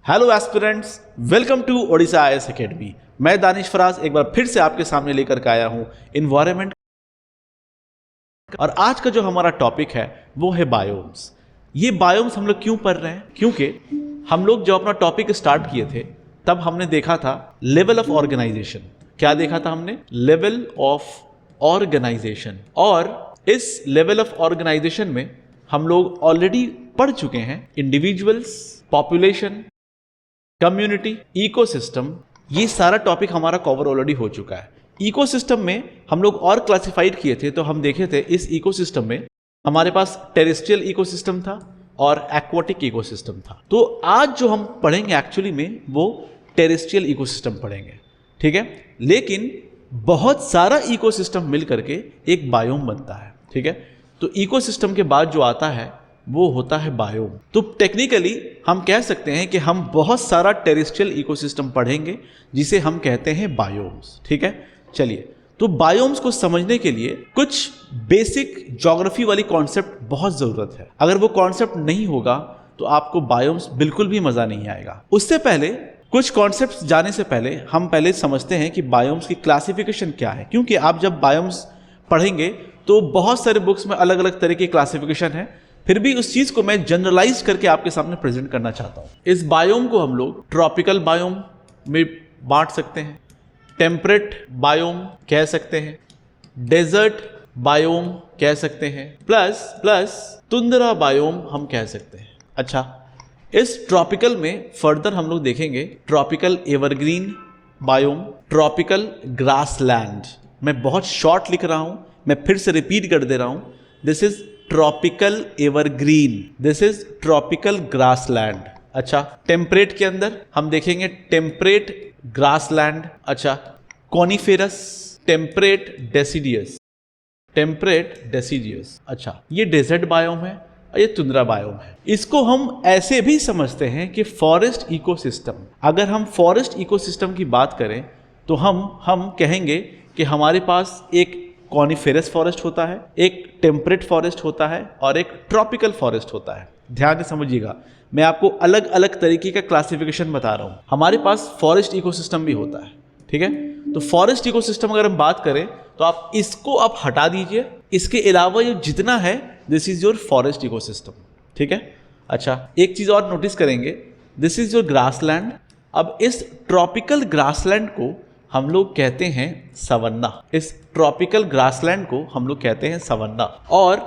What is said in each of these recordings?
Hello aspirants, welcome to Odisha IAS academy. मैं दानिश फराज एक बार फिर से आपके सामने लेकर के आया हूं इन्वायरमेंट। और आज का जो हमारा टॉपिक है वो है बायोम्स। ये बायोम्स हम लोग क्यों पढ़ रहे हैं? क्योंकि हम लोग जब अपना टॉपिक स्टार्ट किए थे तब हमने देखा था लेवल ऑफ ऑर्गेनाइजेशन। क्या देखा था हमने? Level of organisation. और इस लेवल ऑफ ऑर्गेनाइजेशन में हम लोग ऑलरेडी पढ़ चुके हैं इंडिविजुअल्स, पॉपुलेशन, कम्युनिटी, इकोसिस्टम। ये सारा टॉपिक हमारा कवर ऑलरेडी हो चुका है। इकोसिस्टम में हम लोग और क्लासिफाइड किए थे, तो हम देखे थे इस इकोसिस्टम में हमारे पास टेरेस्ट्रियल इकोसिस्टम था और एक्वाटिक इकोसिस्टम था। तो आज जो हम पढ़ेंगे एक्चुअली में वो टेरेस्ट्रियल इकोसिस्टम पढ़ेंगे, ठीक है। लेकिन बहुत सारा इकोसिस्टम मिल करके एक बायोम बनता है, ठीक है। तो इकोसिस्टम के बाद जो आता है वो होता है बायोम। तो टेक्निकली हम कह सकते हैं कि हम बहुत सारा टेरेस्ट्रियल इकोसिस्टम पढ़ेंगे जिसे हम कहते हैं बायोम्स, ठीक है। चलिए, तो बायोम्स को समझने के लिए कुछ बेसिक ज्योग्राफी वाली कॉन्सेप्ट बहुत ज़रूरत है। अगर वो कॉन्सेप्ट नहीं होगा तो आपको बायोम्स बिल्कुल भी मज़ा नहीं आएगा। उससे पहले कुछ कॉन्सेप्ट्स जाने से पहले हम पहले समझते हैं कि बायोम्स की क्लासिफिकेशन क्या है। क्योंकि आप जब बायोम्स पढ़ेंगे तो बहुत सारे बुक्स में अलग अलग तरह की क्लासिफिकेशन है, फिर भी उस चीज को मैं जनरलाइज करके आपके सामने प्रेजेंट करना चाहता हूं। इस बायोम को हम लोग ट्रॉपिकल बायोम में बांट सकते हैं, टेम्परेट बायोम कह सकते हैं, डेजर्ट बायोम कह सकते हैं, प्लस तुंद्रा बायोम हम कह सकते हैं। अच्छा, इस ट्रॉपिकल में फर्दर हम लोग देखेंगे tropical evergreen biome, tropical grassland. मैं बहुत शॉर्ट लिख रहा हूं, मैं फिर से रिपीट कर दे रहा हूं। This is tropical evergreen, this is tropical grassland. अच्छा, टेम्परेट के अंदर हम देखेंगे टेम्परेट ग्रासलैंड। अच्छा, coniferous, temperate deciduous, temperate deciduous. अच्छा, ये डेजर्ट बायोम है और ये तुंद्रा बायोम है। इसको हम ऐसे भी समझते हैं कि फॉरेस्ट इकोसिस्टम। अगर हम फॉरेस्ट इकोसिस्टम की बात करें तो हम कहेंगे कि हमारे पास एक कॉनिफेरस फॉरेस्ट होता है, एक टेम्परेट फॉरेस्ट होता है और एक ट्रॉपिकल फॉरेस्ट होता है। ध्यान से समझिएगा, मैं आपको अलग अलग तरीके का क्लासिफिकेशन बता रहा हूँ। हमारे पास फॉरेस्ट इकोसिस्टम भी होता है, ठीक है। तो फॉरेस्ट इकोसिस्टम अगर हम बात करें तो आप इसको आप हटा दीजिए, इसके अलावा ये जितना है this is your forest ecosystem, ठीक है। अच्छा, एक चीज और नोटिस करेंगे, दिस इज योर ग्रासलैंड। अब इस ट्रॉपिकल ग्रासलैंड को हम लोग कहते हैं सवन्ना। इस ट्रॉपिकल ग्रासलैंड को हम लोग कहते हैं सवन्ना और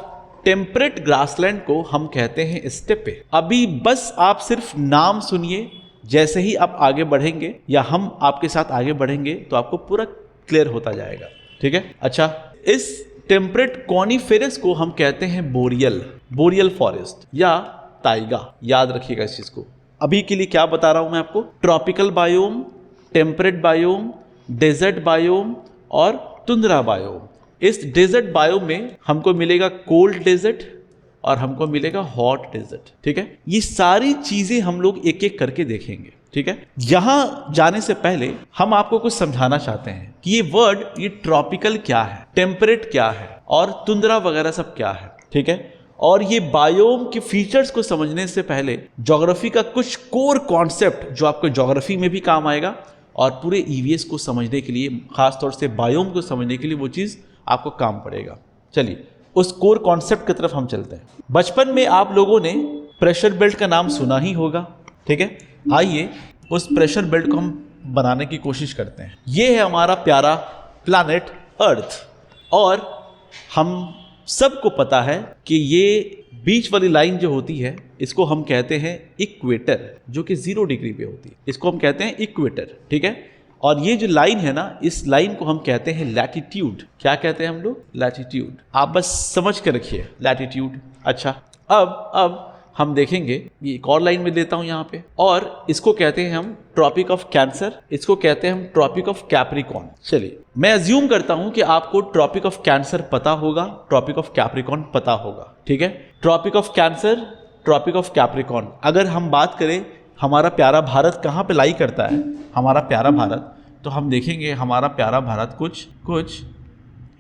टेम्परेट ग्रासलैंड को हम कहते हैं स्टेपे। अभी बस आप सिर्फ नाम सुनिए, जैसे ही आप आगे बढ़ेंगे या हम आपके साथ आगे बढ़ेंगे तो आपको पूरा क्लियर होता जाएगा, ठीक है। अच्छा, इस टेम्परेट कॉनिफेरस को हम कहते हैं बोरियल फॉरेस्ट या ताइगा। याद रखिएगा इस चीज को। अभी के लिए क्या बता रहा हूं मैं आपको? Tropical biome, temperate biome, desert biome और तुंद्रा बायोम। इस डेजर्ट बायोम में हमको मिलेगा कोल्ड डेजर्ट और हमको मिलेगा हॉट डेजर्ट, ठीक है। ये सारी चीजें हम लोग एक एक करके देखेंगे, ठीक है। यहां जाने से पहले हम आपको कुछ समझाना चाहते हैं कि ये वर्ड, ये ट्रॉपिकल क्या है, टेम्परेट क्या है और तुंद्रा वगैरह सब क्या है, ठीक है। और ये बायोम के फीचर्स को समझने से पहले ज्योग्राफी का कुछ कोर कॉन्सेप्ट जो आपको ज्योग्राफी में भी काम आएगा और पूरे ईवीएस को समझने के लिए, खासतौर से बायोम को समझने के लिए वो चीज़ आपको काम पड़ेगा। चलिए, उस कोर कॉन्सेप्ट की तरफ हम चलते हैं। बचपन में आप लोगों ने प्रेशर बेल्ट का नाम सुना ही होगा, ठीक है। आइए उस प्रेशर बेल्ट को हम बनाने की कोशिश करते हैं। ये है हमारा प्यारा प्लैनेट अर्थ और हम सबको पता है कि ये बीच वाली लाइन जो होती है इसको हम कहते हैं इक्वेटर, जो कि 0 डिग्री पे होती है। इसको हम कहते हैं इक्वेटर, ठीक है। और ये जो लाइन है ना, इस लाइन को हम कहते हैं लैटिट्यूड। क्या कहते हैं हम लोग? लैटिट्यूड। आप बस समझ के रखिए, लैटिट्यूड। अच्छा, अब हम देखेंगे, ये एक और लाइन में देता हूं यहाँ पे, और इसको कहते हैं हम ट्रॉपिक ऑफ कैंसर, इसको कहते हैं हम ट्रॉपिक ऑफ कैप्रिकॉन। चलिए, मैं अज्यूम करता हूं कि आपको ट्रॉपिक ऑफ कैंसर पता होगा, ट्रॉपिक ऑफ कैप्रिकॉन पता होगा, ठीक है। Tropic of Cancer, Tropic of Capricorn. अगर हम बात करें हमारा प्यारा भारत कहाँ पे लाई करता है, हमारा प्यारा भारत, तो हम देखेंगे हमारा प्यारा भारत कुछ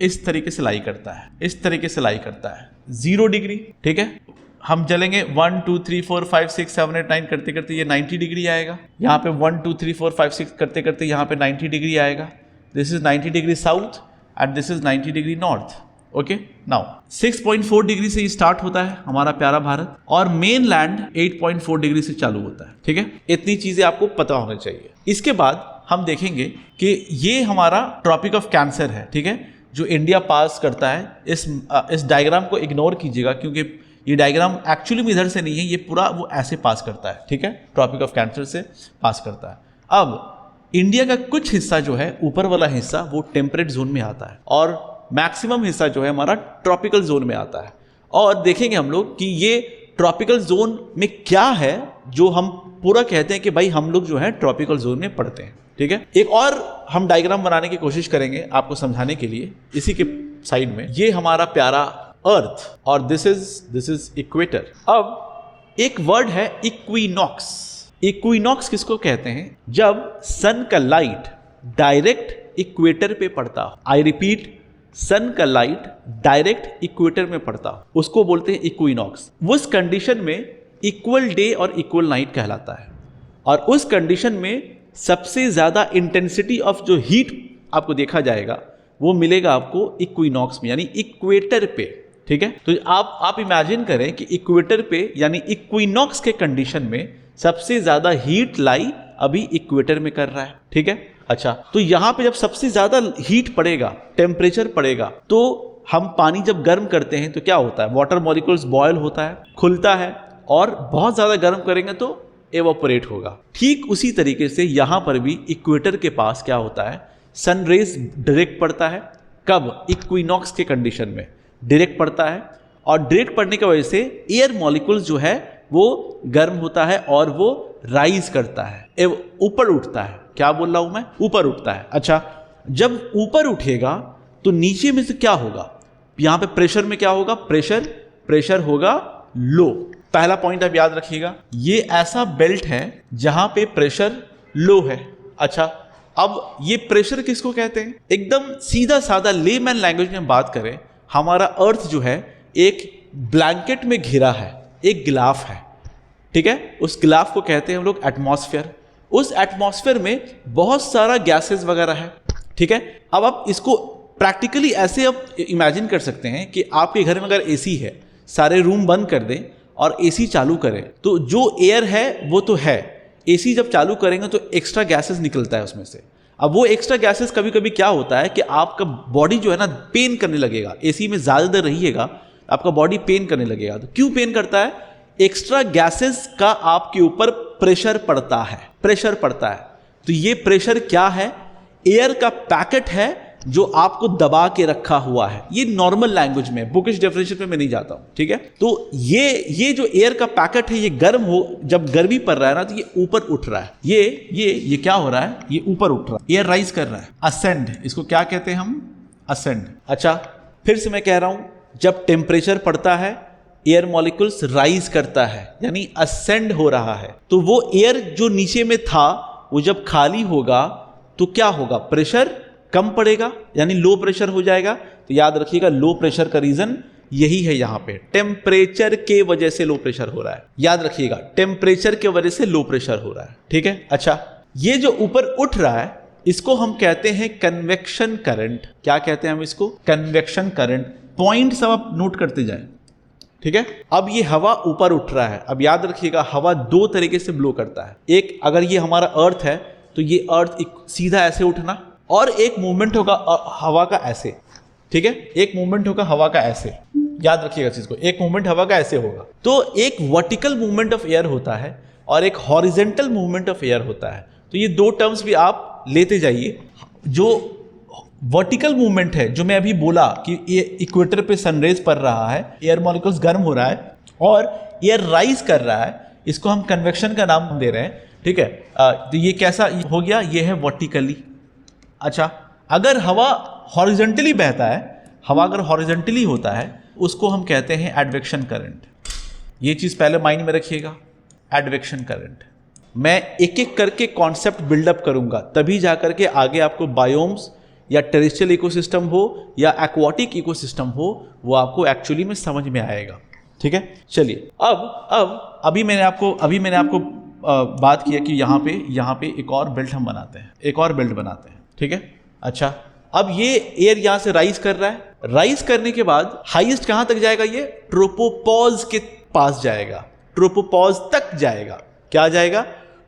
इस तरीके से लाई करता है, इस तरीके से लाई करता है 0 डिग्री, ठीक है। हम चलेंगे 1 2 3 4 5 6 7 8 9 करते करते ये 90 डिग्री आएगा। यहाँ पे 1 2 3 4 5 6 करते करते यहाँ पे 90 डिग्री आएगा। This is 90 degree south and this is 90 degree north. Okay, now 6.4 degree से स्टार्ट होता है हमारा प्यारा भारत और मेन लैंड 8.4 डिग्री से चालू होता है। ठीक है, इतनी चीजें आपको पता होना चाहिए। इसके बाद हम देखेंगे कि ये हमारा ट्रॉपिक ऑफ कैंसर है। ठीक है, जो इंडिया पास करता है। इस डायग्राम को इग्नोर कीजिएगा क्योंकि ये डायग्राम एक्चुअली में इधर से नहीं है, ये पूरा वो ऐसे पास करता है। ठीक है, ट्रॉपिक ऑफ कैंसर से पास करता है। अब इंडिया का कुछ हिस्सा जो है, ऊपर वाला हिस्सा, वो टेम्परेट जोन में आता है और मैक्सिमम हिस्सा जो है हमारा ट्रॉपिकल जोन में आता है। और देखेंगे हम लोग कि ये ट्रॉपिकल जोन में क्या है जो हम पूरा कहते हैं कि भाई हम लोग जो है ट्रॉपिकल जोन में पड़ते हैं। ठीक है, एक और हम डायग्राम बनाने की कोशिश करेंगे आपको समझाने के लिए। इसी के साइड में ये हमारा प्यारा अर्थ और दिस इज इक्वेटर। अब एक वर्ड है इक्विनॉक्स। इक्विनॉक्स किसको कहते हैं? जब सन का लाइट डायरेक्ट इक्वेटर पे पड़ता हो। आई रिपीट, सन का लाइट डायरेक्ट इक्वेटर में पड़ता हो, उसको बोलते हैं इक्विनॉक्स। उस कंडीशन में इक्वल डे और इक्वल नाइट कहलाता है और उस कंडीशन में सबसे ज्यादा इंटेंसिटी ऑफ जो हीट आपको देखा जाएगा वो मिलेगा आपको इक्विनॉक्स में, यानी इक्वेटर पे। ठीक है, तो आप इमेजिन करें कि इक्वेटर पे यानी इक्विनॉक्स के कंडीशन में सबसे ज्यादा हीट लाई अभी इक्वेटर में कर रहा है। ठीक है, अच्छा, तो यहां पे जब सबसे ज्यादा हीट पड़ेगा, टेम्परेचर पड़ेगा, तो हम पानी जब गर्म करते हैं तो क्या होता है? वाटर मॉलिक्यूल्स बॉयल होता है, खुलता है और बहुत ज्यादा गर्म करेंगे तो एवोपरेट होगा। ठीक उसी तरीके से यहां पर भी इक्वेटर के पास क्या होता है? सन रेज डायरेक्ट पड़ता है। कब? इक्विनॉक्स के कंडीशन में डायरेक्ट पड़ता है और डायरेक्ट पड़ने की वजह से एयर मॉलिक्यूल्स जो है वो गर्म होता है और वो राइज करता है, ऊपर उठता है। क्या बोल रहा हूं मैं? ऊपर उठता है। अच्छा, जब ऊपर उठेगा तो नीचे में से क्या होगा? यहां पे प्रेशर में क्या होगा? प्रेशर होगा लो। पहला पॉइंट आप याद रखिएगा, ये ऐसा बेल्ट है जहां पे प्रेशर लो है। अच्छा, अब ये प्रेशर किसको कहते हैं? एकदम सीधा साधा लेमैन लैंग्वेज में बात करें, हमारा अर्थ जो है एक ब्लैंकेट में घिरा है, एक गिलाफ है। ठीक है, उस गिलाफ को कहते हैं हम लोग एटमॉस्फेयर। उस एटमॉस्फेयर में बहुत सारा गैसेस वगैरह है। ठीक है, अब आप इसको प्रैक्टिकली ऐसे आप इमेजिन कर सकते हैं कि आपके घर में अगर एसी है, सारे रूम बंद कर दें और एसी चालू करें तो जो एयर है वो तो है, एसी जब चालू करेंगे तो एक्स्ट्रा गैसेस निकलता है उसमें से। अब वो एक्स्ट्रा गैसेस कभी कभी क्या होता है कि आपका बॉडी जो है ना पेन करने लगेगा। एसी में ज़्यादा देर रहिएगा आपका बॉडी पेन करने लगेगा। तो क्यों पेन करता है? एक्स्ट्रा गैसेस का आपके ऊपर प्रेशर पड़ता है। तो ये प्रेशर क्या है? एयर का पैकेट है जो आपको दबा के रखा हुआ है। ये नॉर्मल लैंग्वेज में, बुकिश डेफिनेशन में मैं नहीं जाता हूं। ठीक है, तो ये जो एयर का पैकेट है ये गर्म हो, जब गर्मी पड़ रहा है ना तो ये ऊपर उठ रहा है। ये क्या हो रहा है? ये ऊपर उठ रहा है, एयर राइज कर रहा है, असेंड। इसको क्या कहते हैं हम? असेंड। अच्छा, फिर से मैं कह रहा हूं, जब टेम्परेचर पड़ता है एयर मॉलिक्यूल्स राइज करता है, यानी असेंड हो रहा है। तो वो एयर जो नीचे में था वो जब खाली होगा तो क्या होगा? प्रेशर कम पड़ेगा, यानी लो प्रेशर हो जाएगा। तो याद रखिएगा, लो प्रेशर का रीजन यही है। यहां पे टेम्परेचर के वजह से लो प्रेशर हो रहा है। याद रखिएगा, टेम्परेचर के वजह से लो प्रेशर हो रहा है। ठीक है, अच्छा, ये जो ऊपर उठ रहा है इसको हम कहते हैं कन्वेक्शन करंट। क्या कहते हैं हम इसको? Convection current. पॉइंट सब आप नोट करते जाएं। ठीक है, अब ये हवा ऊपर उठ रहा है। अब याद रखिएगा, हवा दो तरीके से ब्लो करता है। एक, अगर ये हमारा अर्थ है तो ये अर्थ सीधा ऐसे उठना, और एक मूवमेंट होगा हवा का ऐसे। ठीक है, एक मूवमेंट होगा हवा का ऐसे। याद रखिएगा चीज को, एक मूवमेंट हवा का ऐसे होगा। तो एक वर्टिकल मूवमेंट ऑफ एयर होता है और एक हॉरिजेंटल मूवमेंट ऑफ एयर होता है। तो ये दो टर्म्स भी आप लेते जाइए। जो वर्टिकल मूवमेंट है, जो मैं अभी बोला कि ये इक्वेटर पे सनरेज पड़ रहा है, एयर मॉलिक्यूल्स गर्म हो रहा है और एयर राइज कर रहा है, इसको हम कन्वेक्शन का नाम दे रहे हैं। ठीक है, तो ये कैसा हो गया? ये है वर्टिकली। अच्छा, अगर हवा हॉरिजॉन्टली बहता है, हवा अगर हॉरिजॉन्टली होता है, उसको हम कहते हैं एडवेक्शन करंट। ये चीज पहले माइंड में रखिएगा, एडवेक्शन करंट। मैं एक एक करके कॉन्सेप्ट बिल्डअप करूंगा, तभी जाकर के आगे आपको बायोम्स या टेरेस्ट्रियल इकोसिस्टम हो या एक्वाटिक इकोसिस्टम हो, वो आपको एक्चुअली में समझ में आएगा। ठीक है, चलिए अब अभी मैंने आपको बात किया कि यहाँ पे एक और बेल्ट हम बनाते हैं, ठीक है। अच्छा, अब ये एयर यहाँ से राइज कर रहा है, राइज करने के बाद हाईएस्ट कहाँ तक जाएगा, ये ट्रोपोपॉज के पास जाएगा, ट्रोपोपॉज तक जाएगा। क्या जाएगा?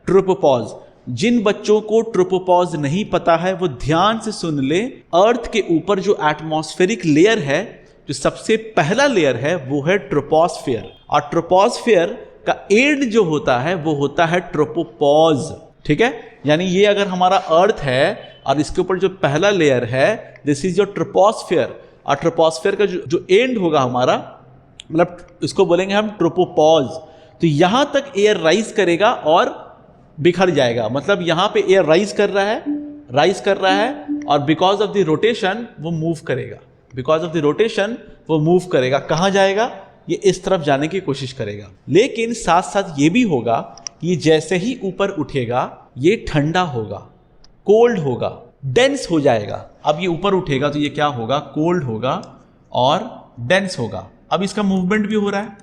ट्रोपोपॉज। जिन बच्चों को ट्रोपोपॉज नहीं पता है वो ध्यान से सुन ले। अर्थ के ऊपर जो एटमॉस्फेरिक लेयर है, जो सबसे पहला लेयर है, वो है ट्रोपोस्फियर, और ट्रोपोस्फियर का एंड जो होता है वो होता है ट्रोपोपॉज, ठीक है। यानी ये अगर हमारा अर्थ है और इसके ऊपर जो पहला लेयर है, दिस इज योर ट्रोपोस्फियर, और ट्रोपोस्फियर का जो एंड होगा हमारा, मतलब इसको बोलेंगे हम ट्रोपोपॉज। तो यहां तक एयर राइज करेगा और बिखर जाएगा, मतलब यहां पे एयर राइज कर रहा है और बिकॉज ऑफ द रोटेशन वो मूव करेगा, कहां जाएगा? ये इस तरफ जाने की कोशिश करेगा। लेकिन साथ साथ ये भी होगा, ये जैसे ही ऊपर उठेगा ये ठंडा होगा, कोल्ड होगा, डेंस हो जाएगा। अब ये ऊपर उठेगा तो ये क्या होगा? कोल्ड होगा और डेंस होगा। अब इसका मूवमेंट भी हो रहा है,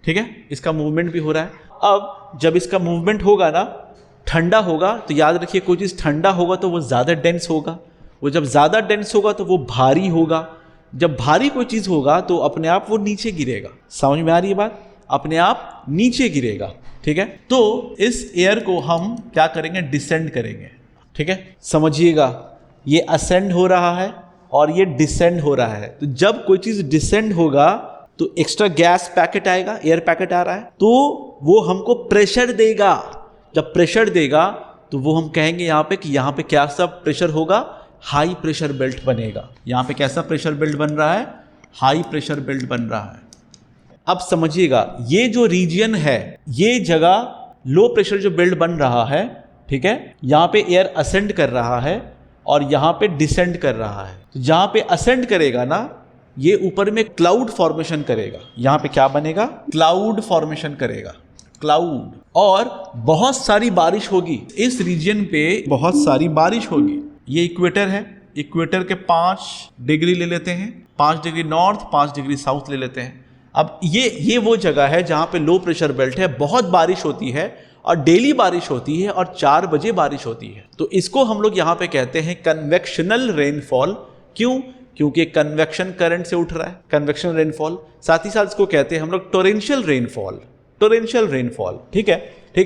ठीक है, इसका मूवमेंट भी हो रहा है। अब जब इसका मूवमेंट होगा ना, ठंडा होगा, तो याद रखिए कोई चीज़ ठंडा होगा तो वो ज़्यादा डेंस होगा, वो जब ज़्यादा डेंस होगा तो वो भारी होगा, जब भारी कोई चीज़ होगा तो अपने आप वो नीचे गिरेगा। समझ में आ रही है बात? अपने आप नीचे गिरेगा, ठीक है। तो इस एयर को हम क्या करेंगे? डिसेंड करेंगे, ठीक है। समझिएगा, ये असेंड हो रहा है और ये डिसेंड हो रहा है। तो जब कोई चीज़ डिसेंड होगा तो एक्स्ट्रा गैस पैकेट आएगा, एयर पैकेट आ रहा है, तो वो हमको प्रेशर देगा। जब प्रेशर देगा तो वो हम कहेंगे यहाँ पे क्या सब प्रेशर होगा? हाई प्रेशर बेल्ट बनेगा। यहाँ पे कैसा प्रेशर बेल्ट बन रहा है? हाई प्रेशर बेल्ट बन रहा है। अब समझिएगा, ये जो रीजन है, ये जगह लो प्रेशर जो बेल्ट बन रहा है, ठीक है, यहाँ पे एयर असेंड कर रहा है और यहाँ पे डिसेंड कर रहा है। तो जहाँ पे असेंड करेगा ना, ये ऊपर में क्लाउड फॉर्मेशन करेगा। यहाँ पे क्या बनेगा? क्लाउड फॉर्मेशन करेगा, क्लाउड, और बहुत सारी बारिश होगी इस रीजन पे, बहुत सारी बारिश होगी। ये इक्वेटर है, इक्वेटर के 5 डिग्री ले लेते हैं, 5 डिग्री नॉर्थ, 5 डिग्री साउथ ले लेते हैं। अब ये वो जगह है जहाँ पे लो प्रेशर बेल्ट है, बहुत बारिश होती है और डेली बारिश होती है और 4 बजे बारिश होती है। तो इसको हम लोग यहाँ पे कहते हैं कन्वेक्शनल रेनफॉल। क्यों? क्योंकि कन्वेक्शन करंट से उठ रहा है, कन्वेक्शन रेनफॉल। साथ ही साथ इसको कहते हैं हम लोग टोरेंशियल रेनफॉल, ठीक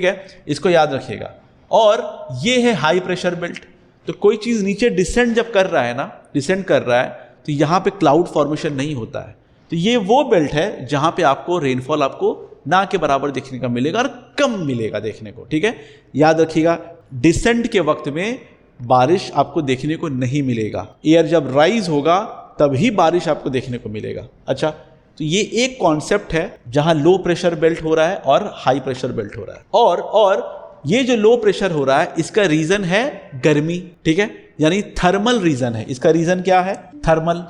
है, इसको याद रखिएगा। और ये है हाई प्रेशर बेल्ट। तो कोई चीज़ नीचे डिसेंड जब कर रहा है, तो यहाँ पे क्लाउड फॉर्मेशन नहीं होता है। तो ये वो बेल्ट है जहाँ पे आपको रेनफॉल आपको ना के बराबर देखने का मिलेगा और कम मिलेगा देखने को, ठीक है। याद रखिएगा, डिसेंड के वक्त में बारिश आपको देखने को नहीं मिलेगा। एयर जब राइज होगा तभी बारिश आपको देखने को मिलेगा। अच्छा, तो ये एक कॉन्सेप्ट है जहां लो प्रेशर बेल्ट हो रहा है और हाई प्रेशर बेल्ट हो रहा है। और ये जो लो प्रेशर हो रहा है, इसका रीजन है गर्मी, ठीक है, यानी थर्मल रीजन है। इसका रीजन क्या है? थर्मल।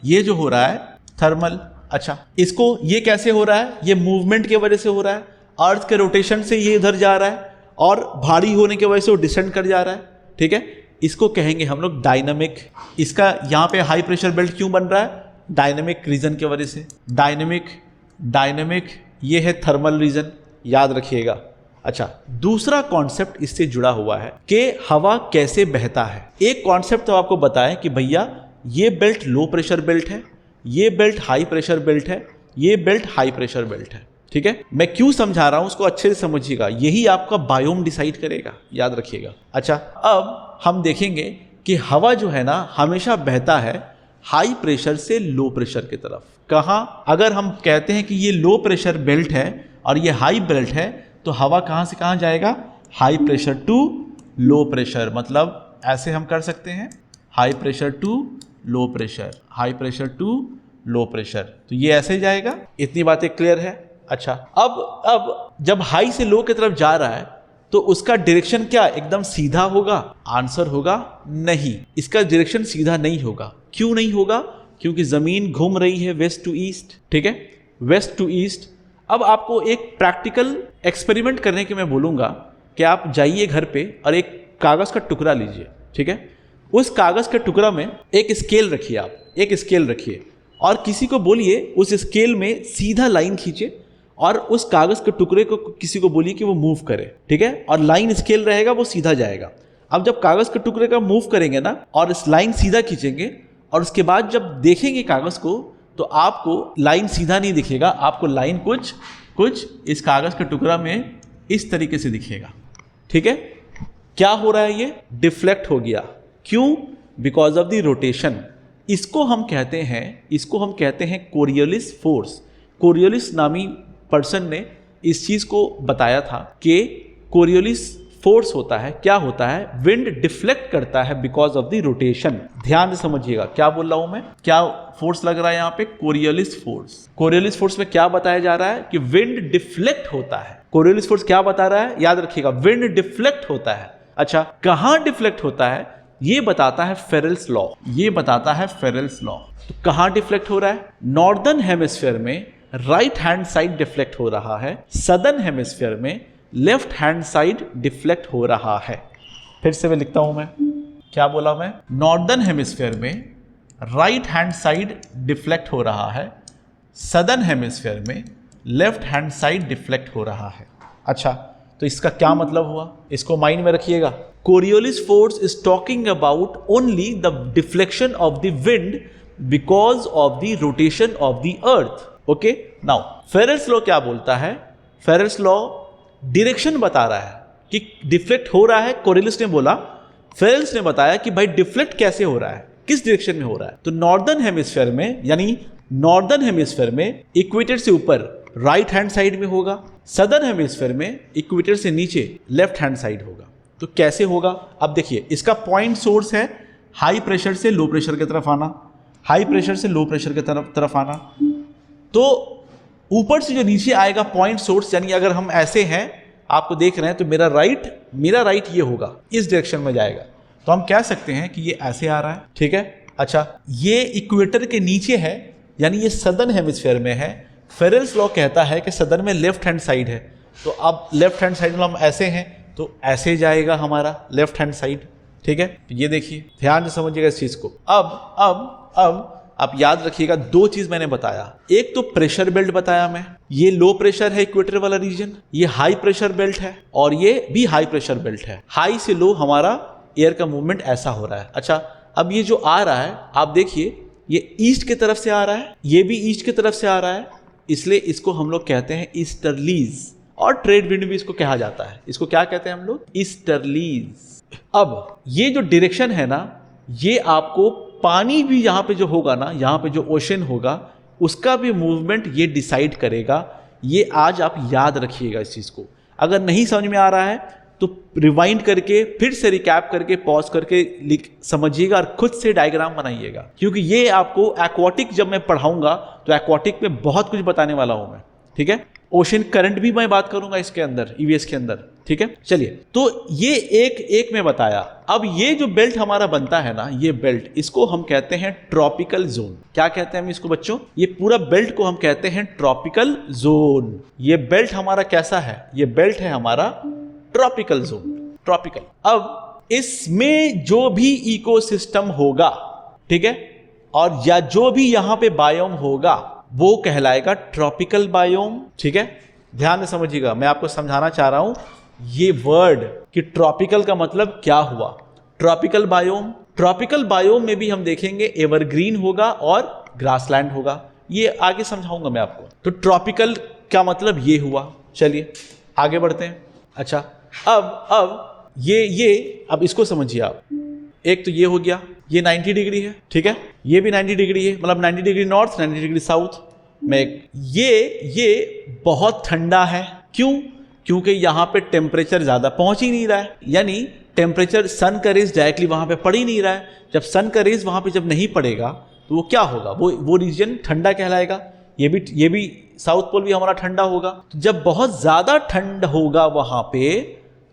ये जो हो रहा है थर्मल। अच्छा, इसको ये कैसे हो रहा है? ये मूवमेंट की वजह से हो रहा है, अर्थ के रोटेशन से ये इधर जा रहा है और भारी होने की वजह से वो डिसेंड कर जा रहा है, ठीक है। इसको कहेंगे हम लोग डायनामिक। इसका यहाँ पे हाई प्रेशर बेल्ट क्यों बन रहा है? डायनामिक रीजन की वजह से। डायनामिक ये है थर्मल रीजन, याद रखिएगा। अच्छा, दूसरा कॉन्सेप्ट इससे जुड़ा हुआ है कि हवा कैसे बहता है। एक कॉन्सेप्ट तो आपको बताएं कि भैया ये बेल्ट लो प्रेशर बेल्ट है, ये बेल्ट हाई प्रेशर बेल्ट है, ये बेल्ट हाई प्रेशर बेल्ट है, ठीक है। मैं क्यों समझा रहा हूं उसको अच्छे से समझिएगा, यही आपका बायोम डिसाइड करेगा, याद रखिएगा। अच्छा, अब हम देखेंगे कि हवा जो है ना हमेशा बहता है हाई प्रेशर से लो प्रेशर की तरफ। कहां? अगर हम कहते हैं कि ये लो प्रेशर बेल्ट है और ये हाई बेल्ट है, तो हवा कहां से कहां जाएगा? High pressure to low pressure. मतलब ऐसे हम कर सकते हैं, high pressure to low pressure, high pressure to low pressure. तो ये ऐसे जाएगा। इतनी बातें क्लियर है? अच्छा, अब जब हाई से लो की तरफ जा रहा है तो उसका डायरेक्शन क्या एकदम सीधा होगा? आंसर होगा नहीं, इसका डायरेक्शन सीधा नहीं होगा। क्यों नहीं होगा? क्योंकि जमीन घूम रही है वेस्ट टू ईस्ट, ठीक है, वेस्ट टू ईस्ट। अब आपको एक प्रैक्टिकल एक्सपेरिमेंट करने के मैं बोलूँगा कि आप जाइए घर पे और एक कागज़ का टुकड़ा लीजिए, ठीक है। उस कागज़ के टुकड़ा में एक स्केल रखिए, आप एक स्केल रखिए और किसी को बोलिए उस स्केल में सीधा लाइन खींचे और उस कागज के टुकड़े को किसी को बोलिए कि वो मूव करे, ठीक है, और लाइन स्केल रहेगा, वो सीधा जाएगा। अब जब कागज के टुकड़े का मूव करेंगे ना और इस लाइन सीधा खींचेंगे और उसके बाद जब देखेंगे कागज को तो आपको लाइन सीधा नहीं दिखेगा, आपको लाइन कुछ इस कागज के टुकड़ा में इस तरीके से दिखेगा, ठीक है। क्या हो रहा है, ये डिफ्लेक्ट हो गया। क्यों? Because of the rotation. इसको हम कहते हैं कोरियोलिस फोर्स। कोरियोलिस नामी पर्सन ने इस चीज को बताया था कि कोरियोलिस फोर्स होता है, क्या होता है, विंड डिफ्लेक्ट करता है बिकॉज ऑफ द रोटेशन। ध्यान से समझिएगा क्या बोल रहा हूं मैं, क्या फोर्स लग रहा है यहाँ पे, कोरियोलिस फोर्स। कोरियोलिस फोर्स में क्या बताया जा रहा है कि विंड डिफ्लेक्ट होता है। कोरियोलिस फोर्स क्या बता रहा है, याद रखिएगा, विंड डिफ्लेक्ट होता है। अच्छा, कहां डिफ्लेक्ट होता है ये बताता है फेरेल्स लॉ, ये बताता है फेरेल्स लॉ। तो कहां डिफ्लेक्ट हो रहा है, नॉर्दर्न हेमिस्फीयर में राइट हैंड साइड डिफ्लेक्ट हो रहा है, सदर्न हेमिस्फीयर में लेफ्ट हैंड साइड डिफ्लेक्ट हो रहा है। फिर से मैं लिखता हूं, मैं क्या बोला, मैं नॉर्दर्न हेमिस्फीयर में राइट हैंड साइड डिफ्लेक्ट हो रहा है, सदर्न हेमिस्फीयर में लेफ्ट हैंड साइड डिफ्लेक्ट हो रहा है। अच्छा, तो इसका क्या मतलब हुआ, इसको माइंड में रखिएगा। Coriolis force is talking about only the deflection of the wind because of the rotation of the earth. Okay, now Ferrel's law क्या बोलता है, फेरेल्स लॉ डायरेक्शन बता रहा है कि डिफ्लेक्ट हो रहा है। कोरियोलिस ने बोला, फेरेल्स ने बताया कि भाई डिफ्लेक्ट कैसे हो रहा है, किस डायरेक्शन में हो रहा है। तो नॉर्दर्न हेमिस्फीयर में, यानी नॉर्दर्न हेमिस्फीयर में इक्वेटर से ऊपर राइट हैंड साइड में होगा, सदर्न हेमिस्फीयर में इक्वेटर से नीचे लेफ्ट हैंड साइड होगा। तो कैसे होगा, अब देखिए, इसका पॉइंट सोर्स है हाई प्रेशर से लो प्रेशर की तरफ आना, हाई प्रेशर से लो प्रेशर की तरफ आना। तो ऊपर से जो नीचे आएगा पॉइंट सोर्स, यानी अगर हम ऐसे हैं, आपको देख रहे हैं, तो मेरा राइट ये होगा, इस डायरेक्शन में जाएगा। तो हम कह सकते हैं कि ये ऐसे आ रहा है, ठीक है। अच्छा, ये इक्वेटर के नीचे है, यानी ये सदर्न हेमिस्फीयर में है। फेरेल्स लॉ कहता है कि सदर्न में लेफ्ट हैंड साइड है, तो अब लेफ्ट हैंड साइड में हम ऐसे हैं तो ऐसे जाएगा हमारा लेफ्ट हैंड साइड, ठीक है। तो ये देखिए, ध्यान से समझिएगा इस चीज को। अब आप याद रखिएगा, दो चीज मैंने बताया, एक तो प्रेशर बेल्ट बताया मैं, ये लो प्रेशर है इक्वेटर वाला रीजन, ये हाई प्रेशर बेल्ट है और ये भी हाई प्रेशर बेल्ट है। हाई से लो हमारा एयर का मूवमेंट ऐसा हो रहा है। अच्छा, अब ये जो आ रहा है, आप देखिए, ये ईस्ट की तरफ से आ रहा है, ये भी ईस्ट की तरफ से आ रहा है, इसलिए इसको हम लोग कहते हैं ईस्टर्लीज, और ट्रेड विंड भी इसको कहा जाता है। इसको क्या कहते हैं हम लोग, ईस्टर्लीज। अब ये जो डायरेक्शन है ना, ये आपको पानी भी यहाँ पे जो होगा ना, यहाँ पे जो ओशन होगा, उसका भी मूवमेंट ये डिसाइड करेगा। ये आज आप याद रखिएगा इस चीज़ को। अगर नहीं समझ में आ रहा है तो रिवाइंड करके फिर से रिकैप करके पॉज करके समझिएगा और खुद से डायग्राम बनाइएगा, क्योंकि ये आपको एक्वाटिक जब मैं पढ़ाऊंगा तो एक्वाटिक में बहुत कुछ बताने वाला हूं मैं, ठीक है। ओशन करंट भी मैं बात करूंगा इसके अंदर, ईवीएस के अंदर, ठीक है। चलिए, तो ये एक में बताया। अब ये जो बेल्ट हमारा बनता है ना, ये बेल्ट, इसको हम कहते हैं ट्रॉपिकल जोन। क्या कहते हैं हम इसको बच्चों, ये पूरा बेल्ट को हम कहते हैं ट्रॉपिकल जोन। ये बेल्ट हमारा कैसा है, ये बेल्ट है हमारा ट्रॉपिकल जोन, ट्रॉपिकल। अब इसमें जो भी इकोसिस्टम होगा, ठीक है, और या जो भी यहां पे बायोम होगा, वो कहलाएगा ट्रॉपिकल बायोम, ठीक है। ध्यान से समझिएगा, मैं आपको समझाना चाह रहा हूं ये वर्ड कि ट्रॉपिकल का मतलब क्या हुआ। ट्रॉपिकल बायोम में भी हम देखेंगे एवरग्रीन होगा और ग्रासलैंड होगा, ये आगे समझाऊंगा मैं आपको। तो ट्रॉपिकल का मतलब ये हुआ। चलिए आगे बढ़ते हैं। अच्छा, अब अब इसको समझिए आप। एक तो ये हो गया, ये 90 डिग्री है, ठीक है, ये भी 90 डिग्री है, मतलब 90 डिग्री नॉर्थ, 90 डिग्री साउथ में। ये बहुत ठंडा है, क्यों, क्योंकि यहाँ पे टेम्परेचर ज़्यादा पहुँच ही नहीं रहा है, यानी टेम्परेचर सन का रेज डायरेक्टली वहाँ पे पड़ ही नहीं रहा है। जब सन का रेज वहाँ पे जब नहीं पड़ेगा तो वो क्या होगा, वो रीजन ठंडा कहलाएगा। ये भी साउथ पोल भी हमारा ठंडा होगा। तो जब बहुत ज़्यादा ठंड होगा वहाँ पे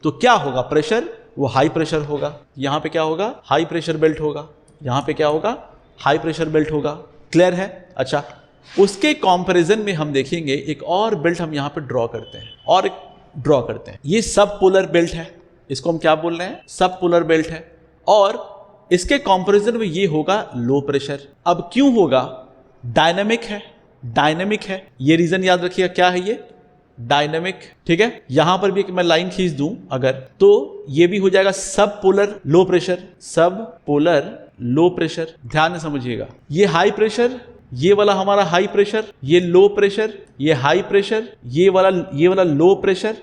तो क्या होगा, प्रेशर, वो हाई प्रेशर होगा। यहाँ पे क्या होगा, हाई प्रेशर बेल्ट होगा। यहाँ पे क्या होगा, हाई प्रेशर बेल्ट होगा। क्लियर है। अच्छा, उसके कंपैरिजन में हम देखेंगे एक और बेल्ट हम यहाँ पे ड्रॉ करते हैं ये सब पोलर बेल्ट है। इसको हम क्या बोल रहे हैं, सब पोलर बेल्ट है। और इसके कंपैरिजन में ये होगा लो प्रेशर। अब क्यों होगा, डायनेमिक है, डायनेमिक है, ये रीजन याद रखिएगा क्या है ये, डायनेमिक, ठीक है। यहां पर भी मैं लाइन खींच दूं अगर, तो ये भी हो जाएगा सब पोलर लो प्रेशर, सब पोलर लो प्रेशर। ध्यान से समझिएगा, ये हाई प्रेशर, ये वाला हमारा हाई प्रेशर, ये लो प्रेशर, ये हाई प्रेशर, ये वाला लो प्रेशर,